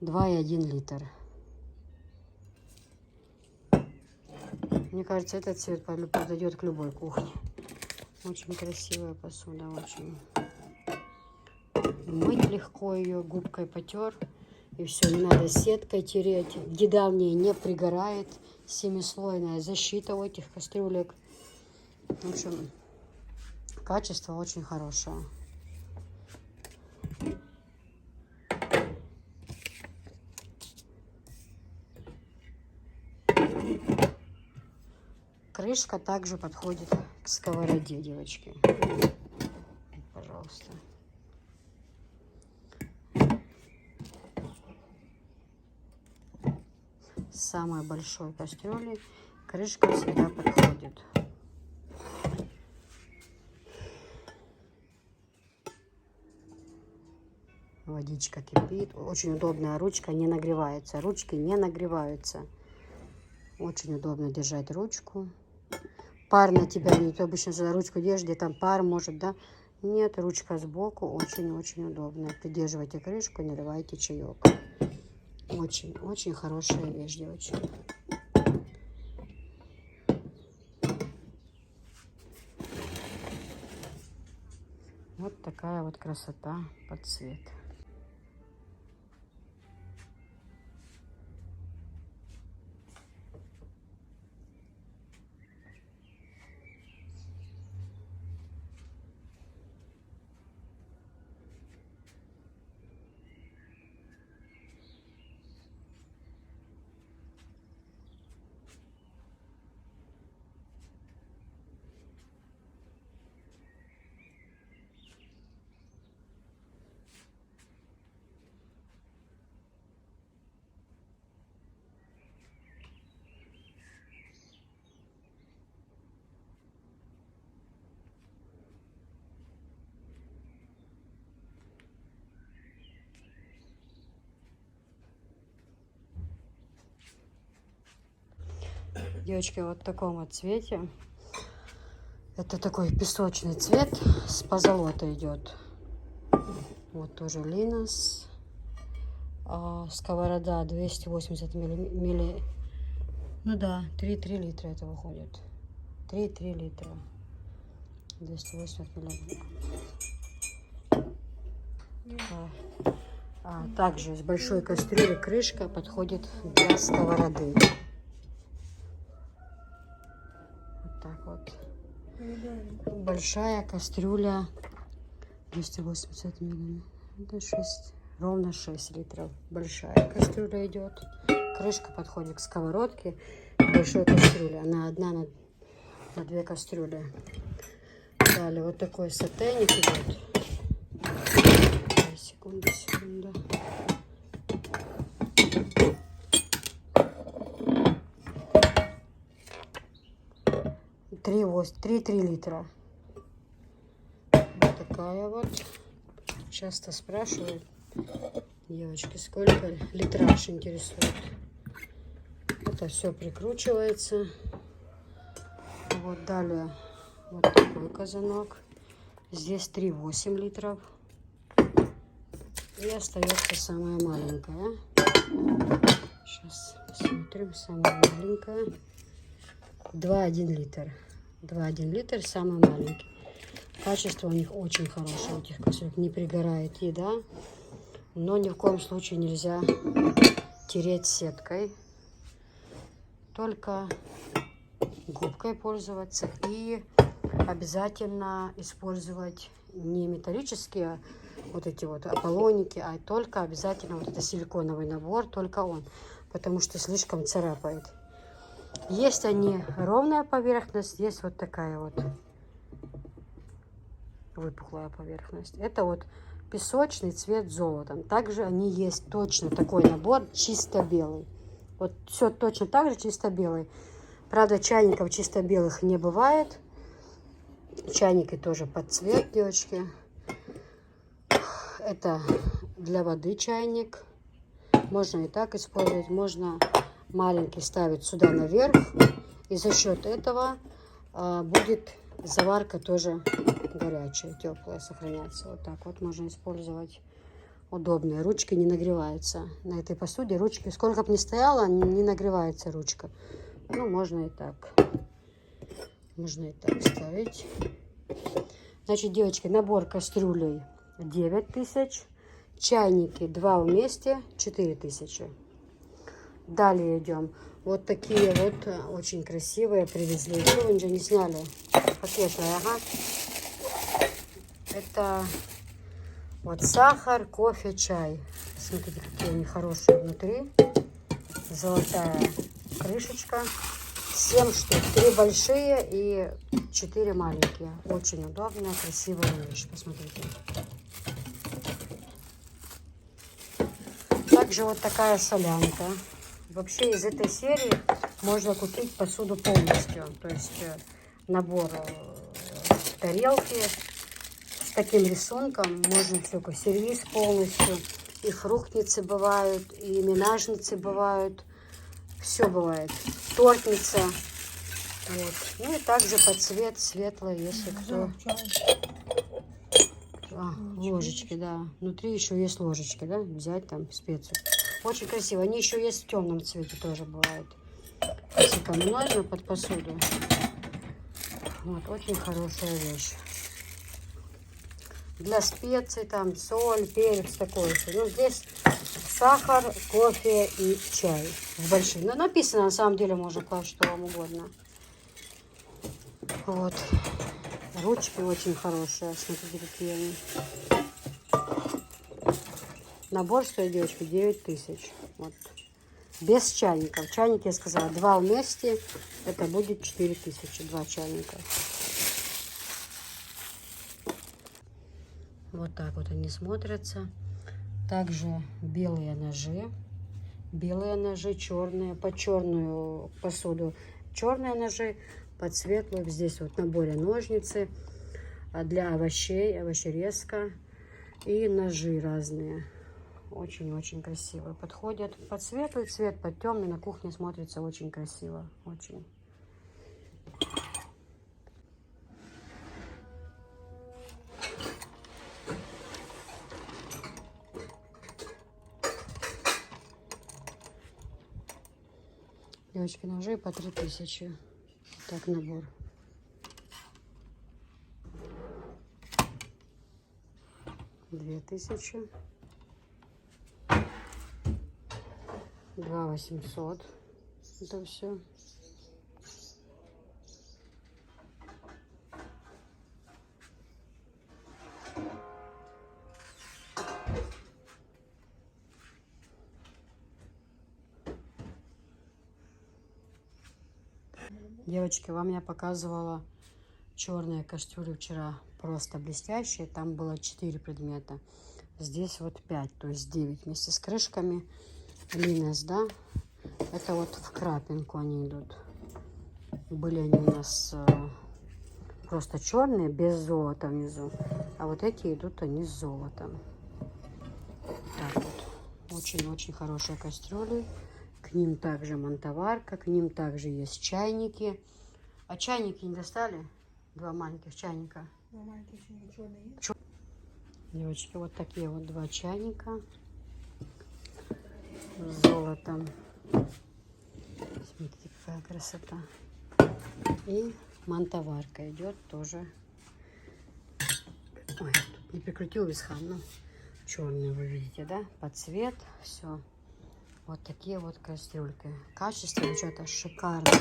2,1 литр. Мне кажется, этот цвет подойдет к любой кухне. Очень красивая посуда, очень. Мыть легко ее, губкой потер. И все, не надо сеткой тереть. Еда в ней не пригорает. 7-слойная защита у этих кастрюлек. В общем, качество очень хорошее. Крышка также подходит к сковороде, девочки. Пожалуйста. Самой большой кастрюли крышка всегда подходит. Водичка кипит. Очень удобная ручка, не нагревается. Ручки не нагреваются. Очень удобно держать ручку. Пар на тебя не то обычно за ручку держишь, где там пар может, да? Нет, ручка сбоку очень-очень удобная. Придерживайте крышку и наливайте чаек. Очень-очень хорошая вещь, девочки. Вот такая вот красота под цвет. Девочки, вот в таком вот цвете. Это такой песочный цвет, с позолотой идет. Вот тоже Линос. Сковорода 280 милли. Ну да, 3,3 литра это выходит. 3,3 литра. 280 миллилитров. Также с большой кастрюли крышка подходит для сковороды. Вот так вот. Большая кастрюля 280 миллилитров. Это 6, ровно 6 литров. Большая кастрюля идет. Крышка подходит к сковородке. Большой кастрюли. Она одна на 2 кастрюли. Далее вот такой сотейник идет. Секунду. 3,3 литра. Вот такая вот. Часто спрашивают девочки, сколько литраж интересует. Это все прикручивается. Вот далее вот такой казанок. Здесь 3,8 литров. И остается самая маленькая. Сейчас посмотрим. Самая маленькая. 2,1 литр. 2,1 литр, самый маленький. Качество у них очень хорошее. У этих кастрюлек не пригорает еда. Но ни в коем случае нельзя тереть сеткой. Только губкой пользоваться. И обязательно использовать не металлические вот эти вот аполлоники, а только обязательно вот это силиконовый набор, только он. Потому что слишком царапает. Есть они ровная поверхность, есть вот такая вот выпуклая поверхность. Это вот песочный цвет золотом. Также они есть точно такой набор, чисто белый. Вот все точно так же, чисто белый. Правда, чайников чисто белых не бывает. Чайники тоже под цвет, девочки. Это для воды чайник. Можно и так использовать, можно маленький ставить сюда наверх, и за счет этого будет заварка тоже горячая, теплая, сохраняться. Вот так вот можно использовать. Удобные. Ручки не нагреваются. На этой посуде ручки, сколько бы ни стояла, не нагревается ручка. Ну, можно и так. Можно и так ставить. Значит, девочки, набор кастрюлей 9000. Чайники 2 вместе 4000. Далее идем. Вот такие вот очень красивые привезли. Сегодня не сняли пакеты. Ага. Это вот сахар, кофе, чай. Смотрите, какие они хорошие внутри. Золотая крышечка. 7 штук. 3 большие и 4 маленькие. Очень удобная, красивая вещь. Посмотрите. Также вот такая солянка. Вообще из этой серии можно купить посуду полностью. То есть набор тарелки с таким рисунком. Можно все, сервиз полностью. И фруктницы бывают, и минажницы бывают. Все бывает. Тортница. Вот. Ну и также под цвет светлый, если кто... Ложечки, да. Внутри еще есть ложечки, да. Взять там специю. Очень красиво. Они еще есть в темном цвете тоже бывают. Сэкономно под посуду. Вот, очень хорошая вещь. для специй, там соль, перец такой. Ну, здесь сахар, кофе и чай в больших. Но написано, на самом деле, можно класть что вам угодно. Вот. Ручки очень хорошие. Смотрите, какие они. Набор стоит, девочки, 9000. Вот. Без чайников. Чайники, я сказала, 2 вместе. Это будет 4000. 2 чайника. Вот так вот они смотрятся. Также белые ножи. Белые ножи, черные. Под черную посуду черные ножи. Под светлую. Здесь вот в наборе ножницы. Для овощей. Овощерезка. И ножи разные. Очень-очень красивые. Подходят под светлый цвет, под темный. На кухне смотрится очень красиво. Очень. Девочки, ножи по 3000. Так, набор. Две 2000. 2800. Это все. Девочки, вам я показывала черные кастрюли вчера, просто блестящие. Там было 4 предмета. Здесь вот 5, то есть 9 вместе с крышками. Линес, да? Это вот в крапинку они идут. Были они у нас просто черные, без золота внизу. А вот эти идут они с золотом. Так вот. Очень-очень хорошие кастрюли. К ним также мантоварка, к ним также есть чайники. А чайники не достали? 2 маленьких чайника. 2 маленьких чайника, черные есть? Девочки, вот такие вот 2 чайника с золотом. Смотрите, какая красота. И мантоварка идет тоже. Ой, тут не прикрутил висхан, ну, черный вы видите, да? Под цвет, все. Вот такие вот кастрюльки. Качество, что-то шикарное.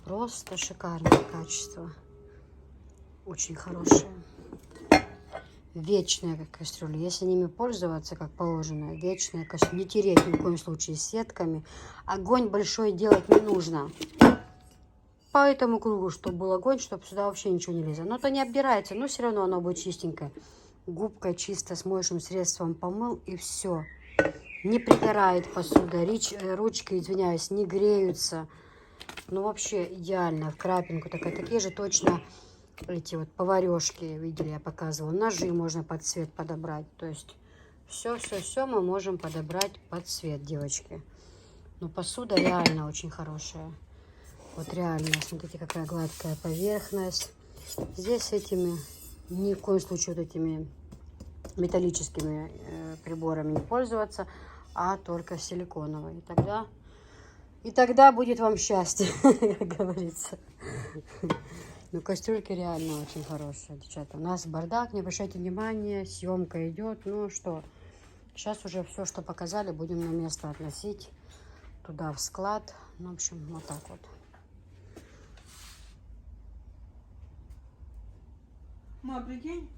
Просто шикарное качество. Очень хорошее. Вечная кастрюля. Если ними пользоваться как положено, вечная кастрюля. Не тереть ни в коем случае сетками. Огонь большой делать не нужно. По этому кругу, чтобы был огонь, чтобы сюда вообще ничего не лезло. Но то не обдирается, но все равно оно будет чистенькое. Губкой чисто с моющим средством помыл и все. Не пригорает посуда. Ручки, извиняюсь, не греются. Ну вообще идеально. В крапинку. Такие же точно эти вот поварешки, видели, я показывала. Ножи можно под цвет подобрать. То есть все мы можем подобрать под цвет, девочки. Но посуда реально очень хорошая. Вот реально, смотрите, какая гладкая поверхность. Здесь этими, ни в коем случае вот этими металлическими приборами не пользоваться, а только силиконовой. И тогда будет вам счастье, как говорится. Ну, кастрюльки реально очень хорошие, девчата. У нас бардак, не обращайте внимания, съемка идет. Ну что, сейчас уже все, что показали, будем на место относить туда, в склад. Ну, в общем, вот так вот. Ма, прикинь,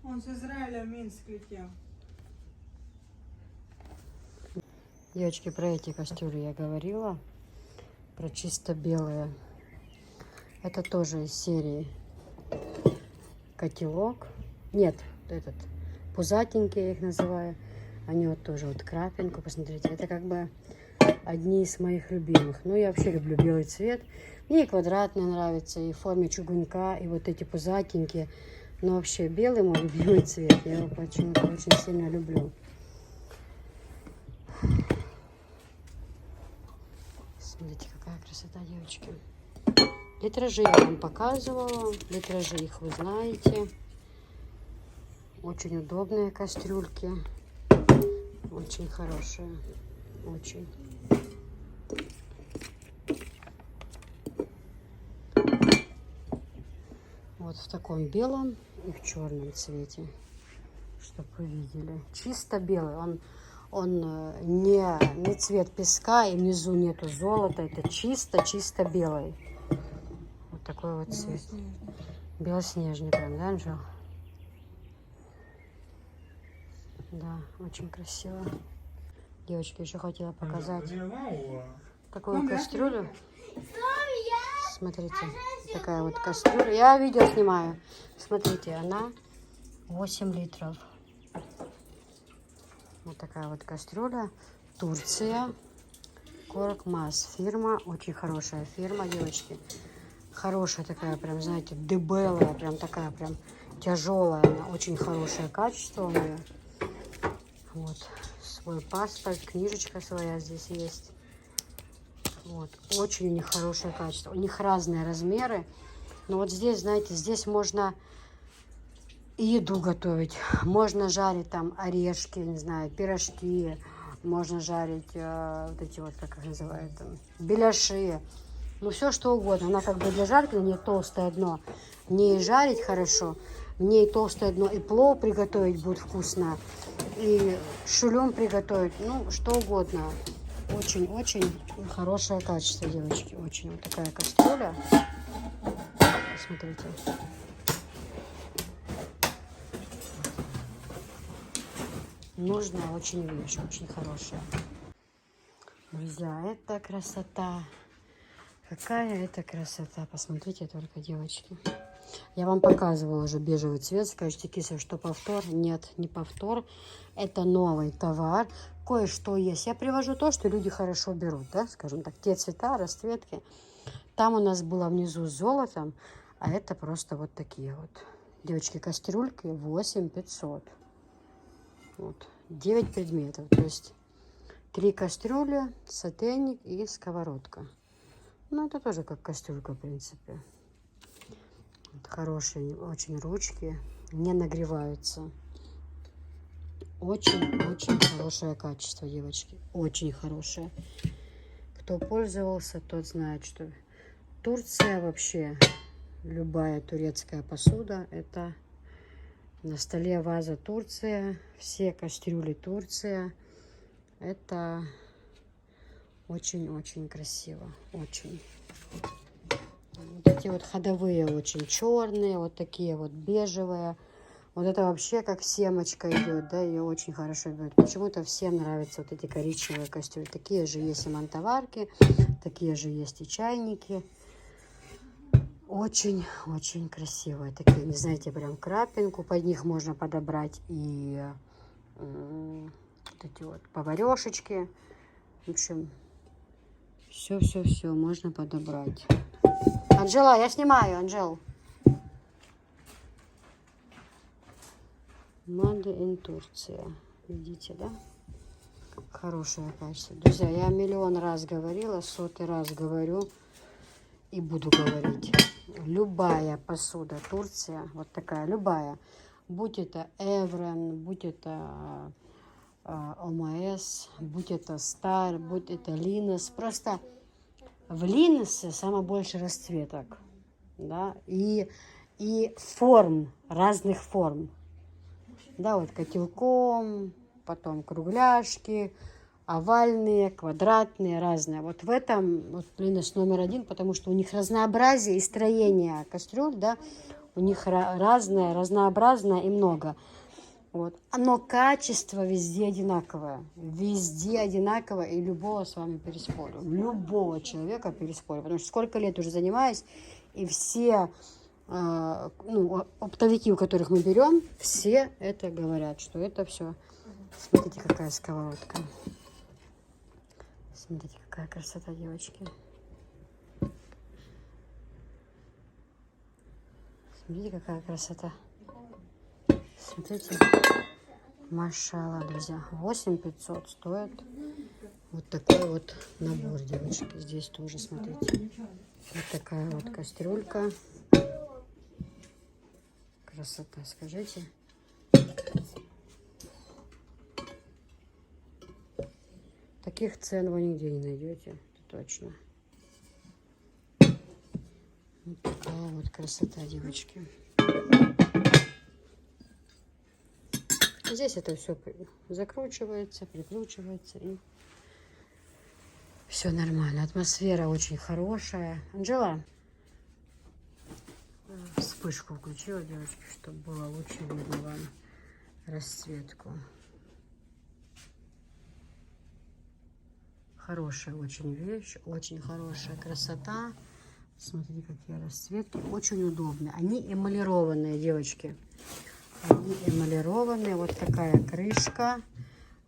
он с Израиля в Минск летел. Девочки, про эти кастрюли я говорила, про чисто белые. Это тоже из серии котелок. Нет, этот пузатенький я их называю. Они вот тоже вот крапинку, посмотрите. Это как бы одни из моих любимых. Ну, я вообще люблю белый цвет. Мне и квадратный нравится, и в форме чугунка, и вот эти пузатенькие. Но вообще белый мой любимый цвет. Я его почему-то очень сильно люблю. Смотрите, какая красота, девочки. Литражи я вам показывала. Литражи их вы знаете. Очень удобные кастрюльки. Очень хорошие. Очень. Вот в таком белом и в черном цвете. чтобы вы видели. Чисто белый. Он не цвет песка, и внизу нету золота. Это чисто белый. Вот такой вот цвет. Белоснежный прям, да, Анжел? Да, очень красиво. Девочки, еще хотела показать такую кастрюлю. Смотрите, такая вот кастрюля. Я видео снимаю. Смотрите, она 8 литров. Вот такая вот кастрюля. Турция. Коркмаз. Фирма. Очень хорошая фирма, девочки. Хорошая такая, прям, знаете, дебелая. Прям такая, прям тяжелая. Она очень хорошее качество у нее. Вот. Свой паспорт. Книжечка своя здесь есть. Вот. Очень у них хорошее качество. У них разные размеры. Но вот здесь, знаете, здесь можно и еду готовить. Можно жарить там орешки, не знаю, пирожки. Можно жарить вот эти вот, как их называют, там, беляши. Ну, все что угодно. Она как бы для жарки, на ней толстое дно. В ней жарить хорошо. В ней толстое дно. И плов приготовить будет вкусно. И шулем приготовить. Ну, что угодно. Очень-очень хорошее качество, девочки. Очень. Вот такая кастрюля. Смотрите. Нужная очень вещь. Очень хорошая. Друзья, это красота. Какая это красота. Посмотрите только, девочки. Я вам показывала уже бежевый цвет. Скажите, киса, что повтор? Нет, не повтор. Это новый товар. Кое-что есть. Я привожу то, что люди хорошо берут, да, скажем так, те цвета, расцветки. Там у нас было внизу с золотом, а это просто вот такие вот. Девочки, кастрюльки 8500. Вот, 9 предметов, то есть 3 кастрюли, сотейник и сковородка. Ну, это тоже как кастрюлька, в принципе. Вот, хорошие очень ручки, не нагреваются. Очень-очень хорошее качество, девочки. Очень хорошее. Кто пользовался, тот знает, что Турция вообще, любая турецкая посуда, это на столе ваза Турция, все кастрюли Турция. Это очень-очень красиво. Очень. Вот эти вот ходовые очень черные, вот такие вот бежевые. Вот это вообще как семечка идет, да, ее очень хорошо берут. Почему-то всем нравятся вот эти коричневые кастрюли. Такие же есть и мантоварки, такие же есть и чайники. Очень-очень красивые. Такие, не знаете, прям крапинку. Под них можно подобрать и вот эти вот поварешечки. В общем, все можно подобрать. Анжела, я снимаю, Анжел. Made in Турция. Видите, да? Хорошее качество. Друзья, я миллион раз говорила, 100-й раз говорю и буду говорить. Любая посуда Турция, вот такая, любая. Будь это Эврен, будь это ОМС, будь это Стар, будь это Линес. Просто в Линесе самое больше расцветок. Да? И форм, разных форм. Да, вот котелком, потом кругляшки, овальные, квадратные, разные. Вот в этом вот Линес номер 1, потому что у них разнообразие и строение кастрюль, да, у них разное, разнообразное и много. Вот. Но качество везде одинаковое. Везде одинаковое, и любого с вами переспорю. Любого человека переспорю. Потому что сколько лет уже занимаюсь, и все оптовики, у которых мы берем, все это говорят, что это все. Смотрите, какая сковородка. Смотрите, какая красота, девочки. Смотрите, какая красота. Смотрите. Машалла, друзья. 8500 стоит вот такой вот набор, девочки. Здесь тоже, смотрите. Вот такая вот кастрюлька. Красота, скажите. Таких цен вы нигде не найдете, это точно. Вот такая вот красота, девочки. Здесь это все закручивается, прикручивается и все нормально. Атмосфера очень хорошая. Анжела, вспышку включила, девочки, чтобы было лучше видно вам расцветку. Хорошая очень вещь, очень хорошая красота. Смотрите, какие расцветки. Очень удобные. Они эмалированные, девочки. Они эмалированные. Вот такая крышка.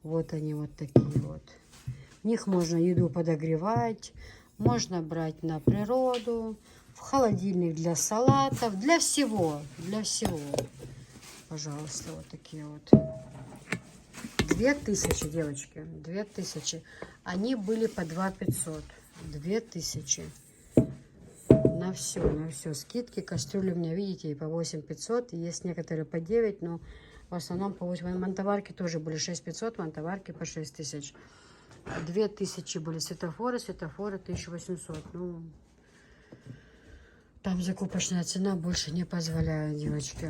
Вот они вот такие вот. В них можно еду подогревать. Можно брать на природу. В холодильник для салатов. Для всего. Для всего. Пожалуйста, вот такие вот. 2000, девочки. 2000. Они были по 2500. 2000. На все. Скидки. Кастрюли у меня, видите, и по 8500. Есть некоторые по 9, но в основном по 8. Мантоварки тоже были 6500, мантоварки по 6000. 2000 были светофоры 1800. Ну, там закупочная цена больше не позволяет, девочки.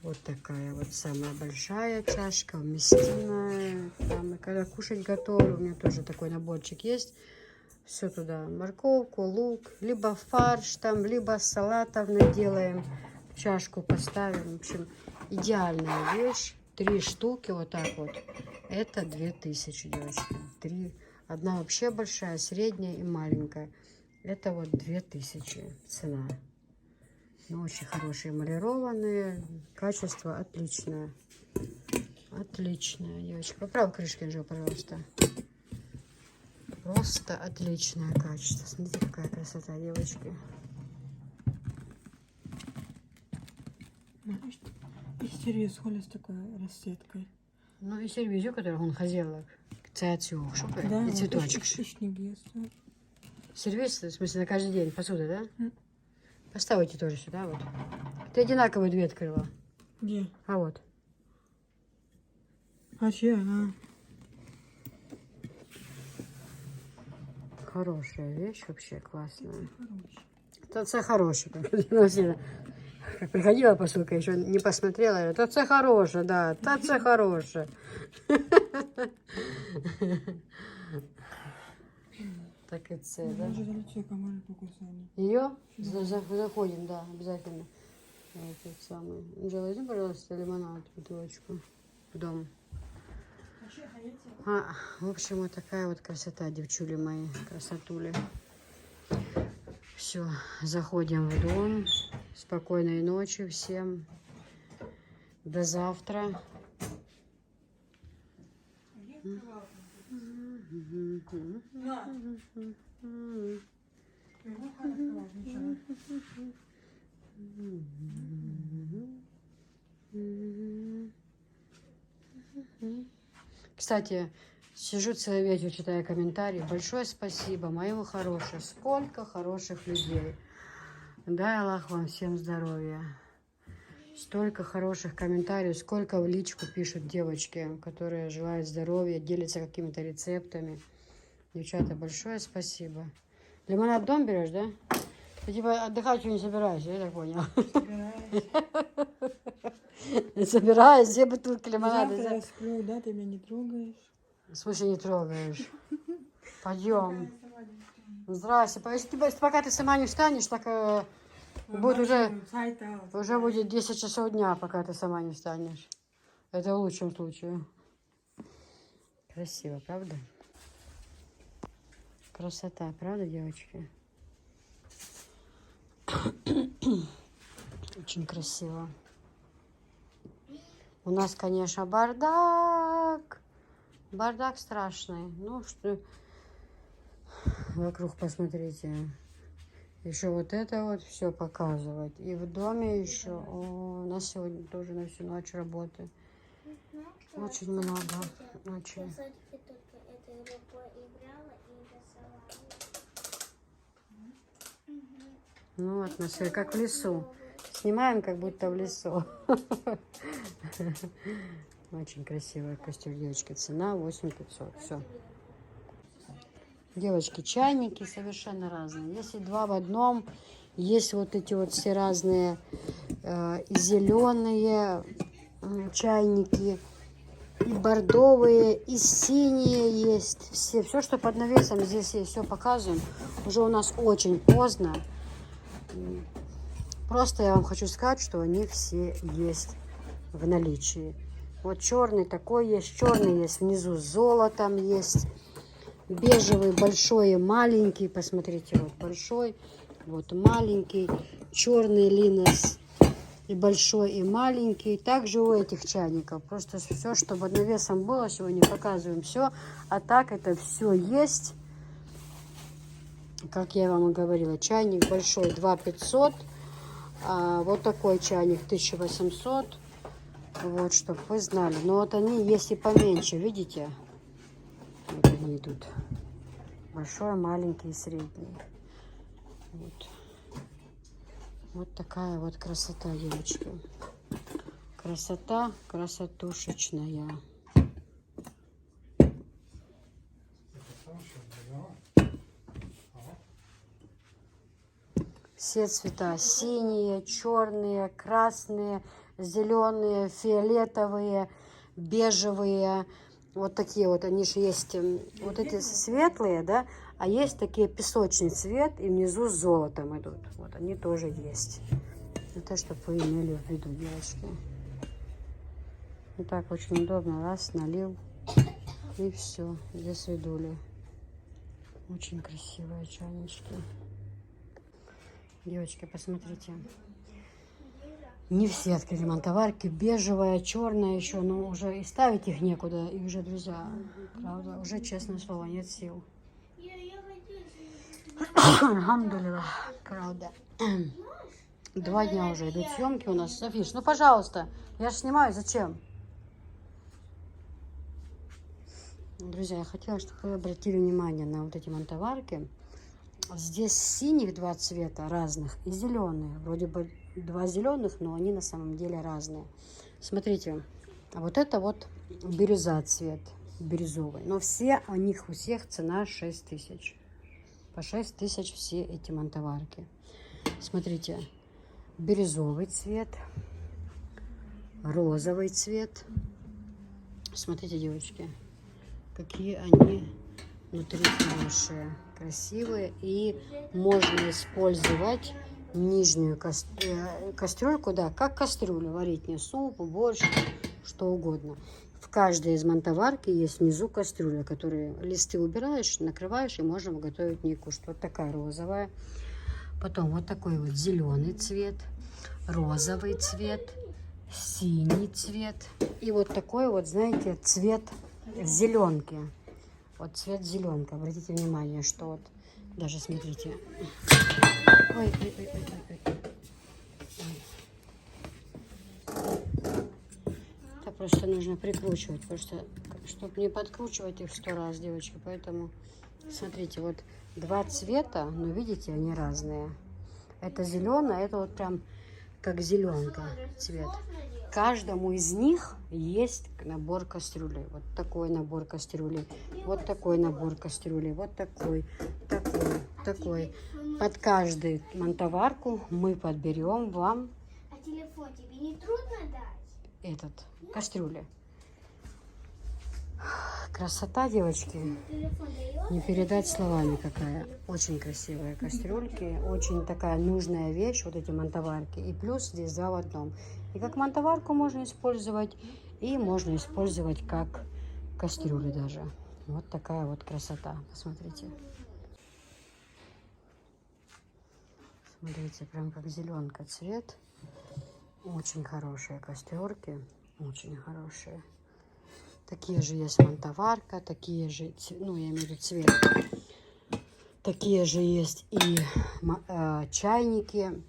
Вот такая вот самая большая чашка, вместимая. Там, и когда кушать готовы, у меня тоже такой наборчик есть. Все туда, морковку, лук, либо фарш там, либо салатов наделаем, в чашку поставим. В общем, идеальная вещь. 3 штуки вот так вот. Это 2000, девочки. 3. Одна вообще большая, средняя и маленькая. Это вот 2000 цена. Ну, очень хорошие эмалированные. Качество отличное. Отличное, девочки. Поправь крышки, Анжела, пожалуйста. Просто отличное качество. Смотрите, какая красота, девочки. И сервис холи с такой расцветкой. Ну, и сервизю, который он хотел. Цветочек, Да, и цветочек. отличник есть. Сервис, в смысле, на каждый день посуда, да? Поставите тоже сюда, вот. Ты одинаковые 2 открыла. Где? А вот. А чья она? Хорошая вещь, вообще классная. Хороший. Це хороший. Как приходила посылка, еще не посмотрела. Это це хорошее, да. Это це хорошее. Так и це, да? Даже залечека может покусать. Ее? Заходим, да, обязательно. Этот самый. Анжела, возьми, пожалуйста, лимонад, бутылочку в дом. В общем, вот такая вот красота, девчули мои, красотули. Все, заходим в дом. Спокойной ночи всем. До завтра. Кстати, сижу целый вечер, читаю комментарии. Большое спасибо, мои вы хорошие. Сколько хороших людей. Дай Аллах вам всем здоровья. Столько хороших комментариев, сколько в личку пишут девочки, которые желают здоровья, делятся какими-то рецептами. Девчата, большое спасибо. Лимонад в дом берешь, да? Ты типа отдыхать не собираешься, я так понял. Собираюсь, 2 бутылки лимонада. Завтра я сплю, да, ты меня не трогаешь. В смысле не трогаешь? Пойдем. Здрасте. Пока ты сама не встанешь, так будет уже будет 10 часов дня, пока ты сама не встанешь. Это в лучшем случае. Красиво, правда? Красота, правда, девочки? Очень красиво. У нас, конечно, бардак. Бардак страшный. Ну, что... Вокруг посмотрите. Еще вот это вот все показывать. И в доме еще. О, у нас сегодня тоже на всю ночь работы. Очень много. Очень. Ну, атмосфера как в лесу. Снимаем, как будто в лесу. Очень красивая костюм, девочки. Цена 8500. Все. Девочки, чайники совершенно разные. Если 2 в одном, есть вот эти вот все разные и зеленые чайники, и бордовые, и синие есть. Все, что под навесом, здесь есть, все показываем. Уже у нас очень поздно. Просто я вам хочу сказать, что они все есть в наличии. Вот черный такой есть, черный есть внизу с золотом есть. Бежевый большой и маленький, посмотрите, вот большой, вот маленький, черный линос и большой, и маленький. Также у этих чайников. Просто все, что под навесом было, сегодня показываем все. А так это все есть. Как я вам и говорила, чайник большой 2500. А вот такой чайник 1800. Вот, чтобы вы знали. Но вот они есть и поменьше, видите? Вот они идут. Большой, маленький и средний. Вот. Вот такая вот красота, девочки. Красота, красотушечная. Все цвета. Синие, черные, красные, зеленые, фиолетовые, бежевые. Вот такие вот. Они же есть вот эти светлые, да? А есть такие песочный цвет, и внизу с золотом идут. Вот они тоже есть. Это чтобы вы имели в виду, девочки. Вот так очень удобно. Раз, налил. И все. Здесь видули. Очень красивые чайнички. Девочки, посмотрите. Не все открыли мантоварки. Бежевая, черная еще. Но уже и ставить их некуда. И уже, друзья, правда, уже, честное слово, нет сил. Алхамдулилlah, правда. 2 дня уже идут съемки у нас. Софиш, ну пожалуйста, я же снимаю, зачем? Друзья, я хотела, чтобы вы обратили внимание на вот эти мантоварки. Здесь синих 2 цвета разных и зеленые. Вроде бы 2 зеленых, но они на самом деле разные. Смотрите, а вот это вот бирюза цвет, бирюзовый. Но все у них у всех цена 6000. По 6000 все эти мантоварки. Смотрите, бирюзовый цвет, розовый цвет. Смотрите, девочки, какие они внутри хорошие, красивые. И можно использовать нижнюю кастрюльку, да, как кастрюлю, варить не суп, борщ, что угодно. В каждой из мантоварки есть внизу кастрюля, которые листы убираешь, накрываешь, и можно готовить в ней кушать. Вот такая розовая. Потом вот такой вот зеленый цвет, розовый цвет, синий цвет. И вот такой вот, знаете, цвет зеленки. Вот цвет зеленка. Обратите внимание, что вот даже смотрите. Ой, ой, ой, ой, ой, ой. Это просто нужно прикручивать, потому что, чтобы не подкручивать их 100 раз, девочки. Поэтому, смотрите, вот 2 цвета, но видите, они разные. Это зеленый, это вот прям как зеленка цвет. Каждому из них есть набор кастрюлей. Вот такой набор кастрюлей, вот такой набор кастрюлей, вот такой, такой, такой. Под каждую мантоварку мы подберем вам А телефон тебе не трудно дать? этот кастрюли. Красота, девочки, Телефон даёт? не передать словами какая. Очень красивые кастрюльки, очень такая нужная вещь, вот эти мантоварки. И плюс здесь 2 в 1. И как мантоварку можно использовать, и можно использовать как кастрюли даже. Вот такая вот красота, посмотрите. Смотрите, прям как зеленка цвет. Очень хорошие кастрюльки, очень хорошие. Такие же есть мантоварка, такие же, ну, я имею в виду цвет. Такие же есть и чайники.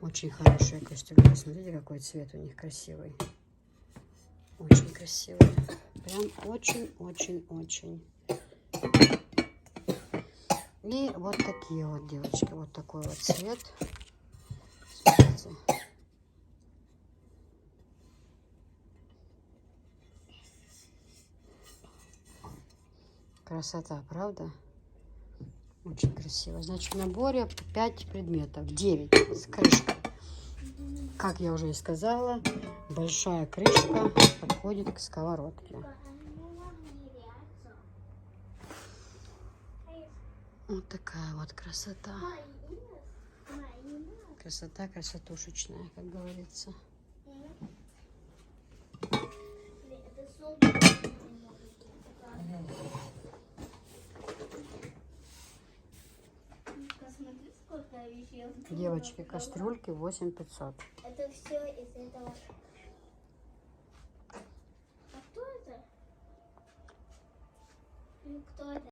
Очень хорошие кастрюли. Посмотрите, какой цвет у них красивый. Очень красивый. Прям очень-очень-очень. И вот такие вот, девочки. Вот такой вот цвет. Смотрите. Красота, правда? Очень красиво. Значит, в наборе 5 предметов. 9 с крышкой. Как я уже и сказала, большая крышка подходит к сковородке. Вот такая вот красота. Красота красотушечная, как говорится. Посмотри, сколько вещей. Девочки, кастрюльки 8500. Это все из этого. А кто это? Ну, кто это?